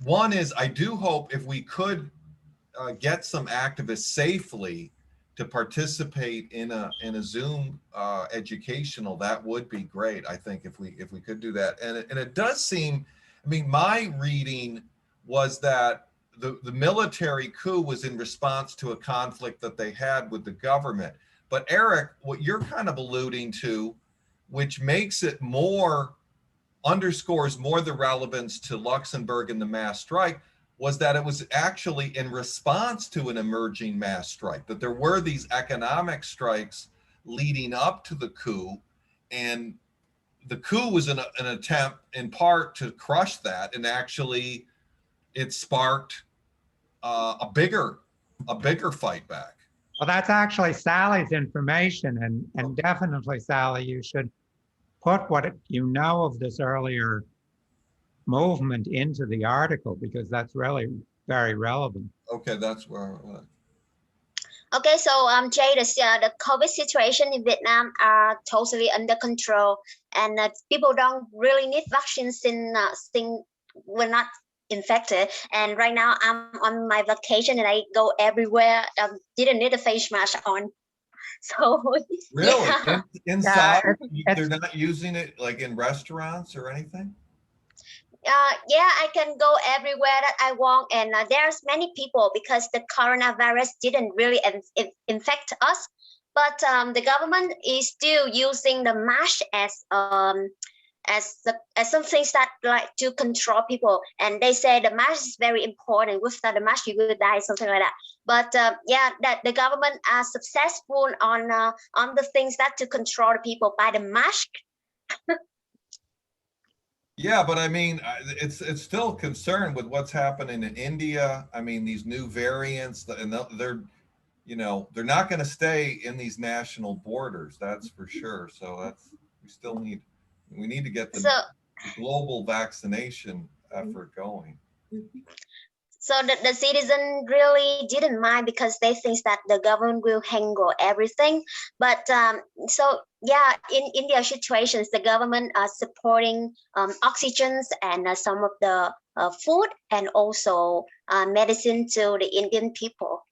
one is I do hope if we could get some activists safely to participate in a Zoom educational, that would be great. I think if we could do that. And it does seem, I mean, my reading was that the military coup was in response to a conflict that they had with the government. But Eric, what you're kind of alluding to, which makes it more, underscores more the relevance to Luxemburg and the mass strike, was that it was actually in response to an emerging mass strike, that there were these economic strikes leading up to the coup. And the coup was an attempt in part to crush that. And actually it sparked a bigger fight back. Well, that's actually Sally's information, and definitely, Sally, you should put what you know of this earlier movement into the article, because that's really very relevant. Okay, that's where. Okay, so Jay, the COVID situation in Vietnam are totally under control, and people don't really need vaccines since we're not infected. And right now I'm on my vacation and I go everywhere. Didn't need a face mask on. So Really? yeah. Inside, they're not using it like in restaurants or anything? Yeah, I can go everywhere that I want, and there's many people because the coronavirus didn't really infect us, but the government is still using the mask as some things that like to control people, and they say the mask is very important. Without the mask, you will die, something like that. But yeah, that the government are successful on the things that to control the people by the mask. Yeah, but I mean, it's still concerned with what's happening in India. I mean, these new variants, and they're, you know, they're not going to stay in these national borders. That's for sure. So that's, we need to get the global vaccination effort going. So the citizen really didn't mind because they think that the government will handle everything. But so yeah, in India situations, the government are supporting oxygens and some of the food and also medicine to the Indian people.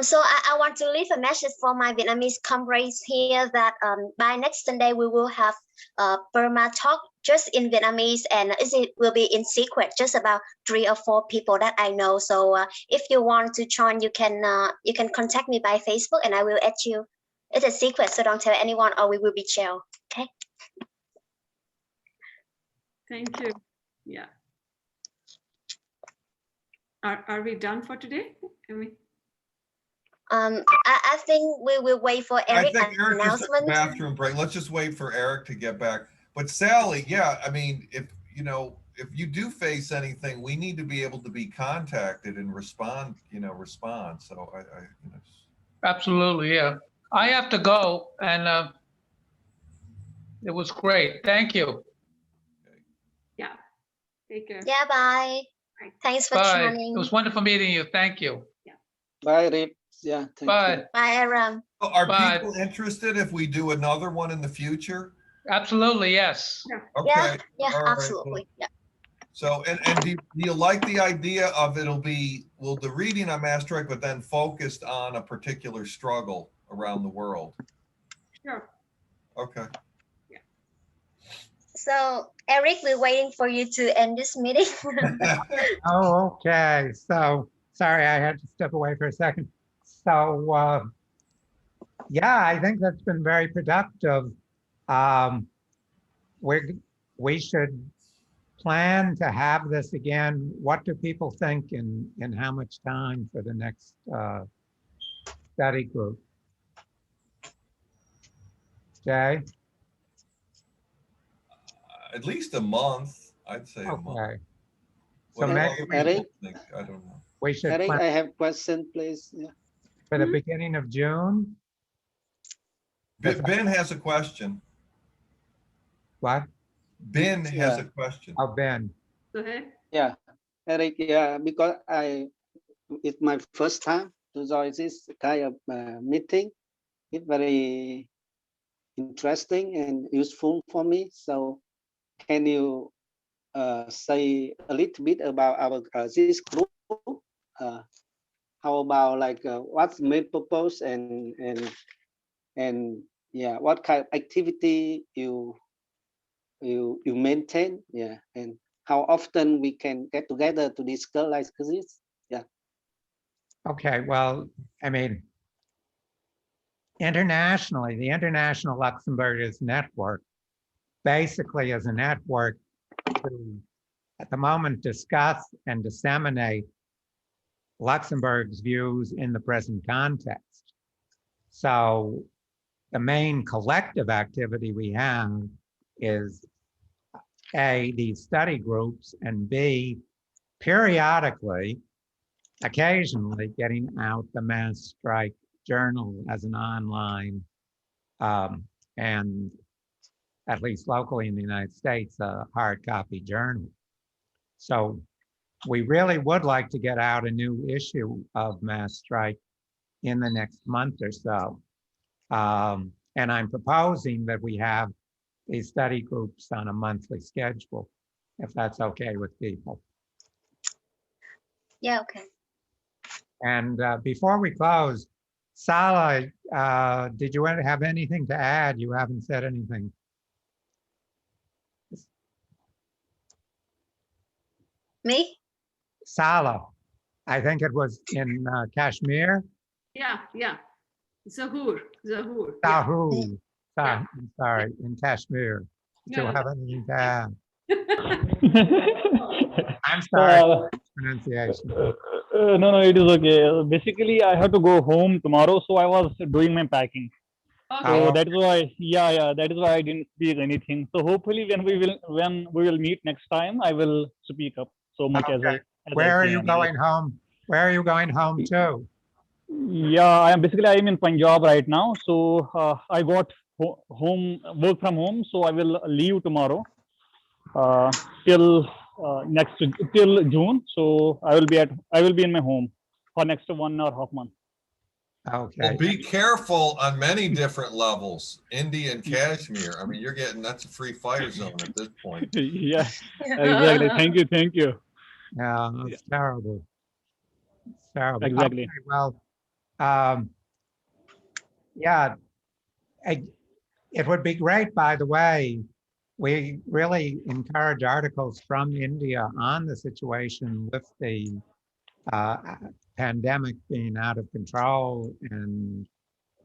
So I want to leave a message for my Vietnamese comrades here that by next Sunday we will have Burma talk just in Vietnamese, and it will be in secret, just about 3 or 4 people that I know. So if you want to join, you can contact me by Facebook and I will add you. It's a secret, so don't tell anyone or we will be jailed. Okay. Thank you. Yeah. Are we done for today? I think we will wait for Eric's announcement. Just a bathroom break. Let's just wait for Eric to get back. But Sally, yeah, I mean, if you do face anything, we need to be able to be contacted and respond. So I Absolutely, yeah. I have to go, and it was great. Thank you. Yeah. Take care. Yeah. Bye. Thanks for Bye. joining. It was wonderful meeting you. Thank you. Yeah. Bye, Rip. Yeah. Thank Bye. you. Bye, Aram. Are Bye. people interested if we do another one in the future? Absolutely, yes. Okay. Yeah, All right. absolutely. Yeah. So, and do you like the idea of the reading on mass strike, but then focused on a particular struggle around the world? Sure. Okay. Yeah. So Eric, we're waiting for you to end this meeting. Oh, okay. So sorry, I had to step away for a second. So yeah, I think that's been very productive. We should plan to have this again. What do people think in how much time for the next study group? Jay? At least a month, I'd say a month. Okay. What So do maybe people Eric? think? I don't know. we should Eric, plan I have question, please. Yeah. for the beginning of June. Ben has a question. What? Ben has a question. Oh, Ben. Go ahead. Yeah, Eric. Yeah, because it's my first time to join this kind of meeting. It's very interesting and useful for me. So, can you say a little bit about our this group. How about like what's the main purpose and yeah, what kind of activity you maintain, yeah, and how often we can get together to discuss like this, yeah. Okay, well, I mean, internationally, the International Luxembourgers Network basically is a network to, at the moment, discuss and disseminate Luxembourg's views in the present context. So the main collective activity we have is A, these study groups, and B, periodically, occasionally getting out the Mass Strike Journal as an online and at least locally in the United States, a hard copy journal. So we really would like to get out a new issue of Mass Strike in the next month or so. And I'm proposing that we have these study groups on a monthly schedule, if that's okay with people. Yeah, okay. And before we close, Sala, did you have anything to add? You haven't said anything. Me? Sala, I think it was in Kashmir. Yeah, yeah. Zahur. Sahu. Yeah. I'm sorry, in Kashmir. Do you No, have anything to add? yeah. I'm sorry, pronunciation. No, it is okay. Basically, I have to go home tomorrow, so I was doing my packing. Okay. Oh, So that is why, yeah, that is why I didn't speak anything. So hopefully, when we will meet next time, I will speak up so much as okay. I Where are can. you going home? Where are you going home to? Yeah, I am in Punjab right now. So I got home work from home. So I will leave tomorrow till till June. So I will be in my home for next 1.5 months. Okay. Well, be careful on many different levels. India and Kashmir. I mean, that's a free fire zone at this point. Yeah, exactly. Thank you. Yeah, it's terrible. It's terrible. Exactly. Okay, well, yeah, it would be great, by the way. We really encourage articles from India on the situation with the pandemic being out of control and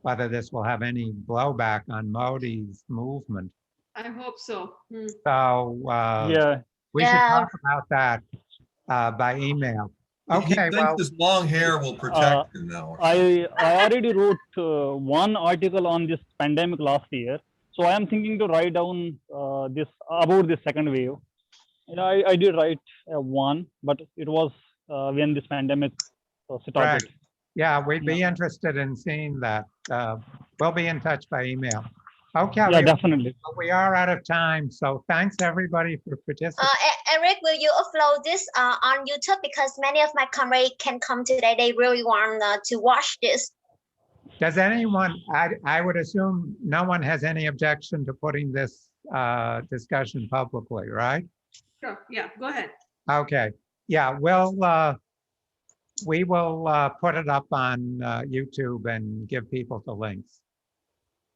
whether this will have any blowback on Modi's movement. I hope so. So Yeah. we should talk about that by email. Okay, He thinks his long hair will protect him now. I already wrote one article on this pandemic last year, so I am thinking to write down this about this second wave. You know, I did write one, but it was when this pandemic started. Right. Yeah, we'd be interested in seeing that. We'll be in touch by email. Okay. Yeah, definitely. We are out of time, so thanks everybody for participating. Eric, will you upload this on YouTube? Because many of my comrades can come today. They really want to watch this. Does anyone, I would assume no one has any objection to putting this discussion publicly, right? Sure. Yeah, go ahead. Okay. Yeah, we will put it up on YouTube and give people the links.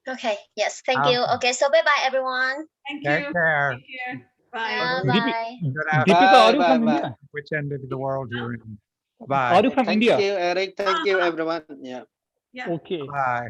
Okay. Yes. Thank you. Okay. So bye-bye, everyone. Thank Take you. care. Take care. Bye. Yeah, Good bye. Good afternoon. Deepika, are you Bye, from bye. India? Which end of the world you're in? Bye. Are you from Thank India? you, Eric. Thank you, everyone. Yeah. Yeah. Okay. Bye.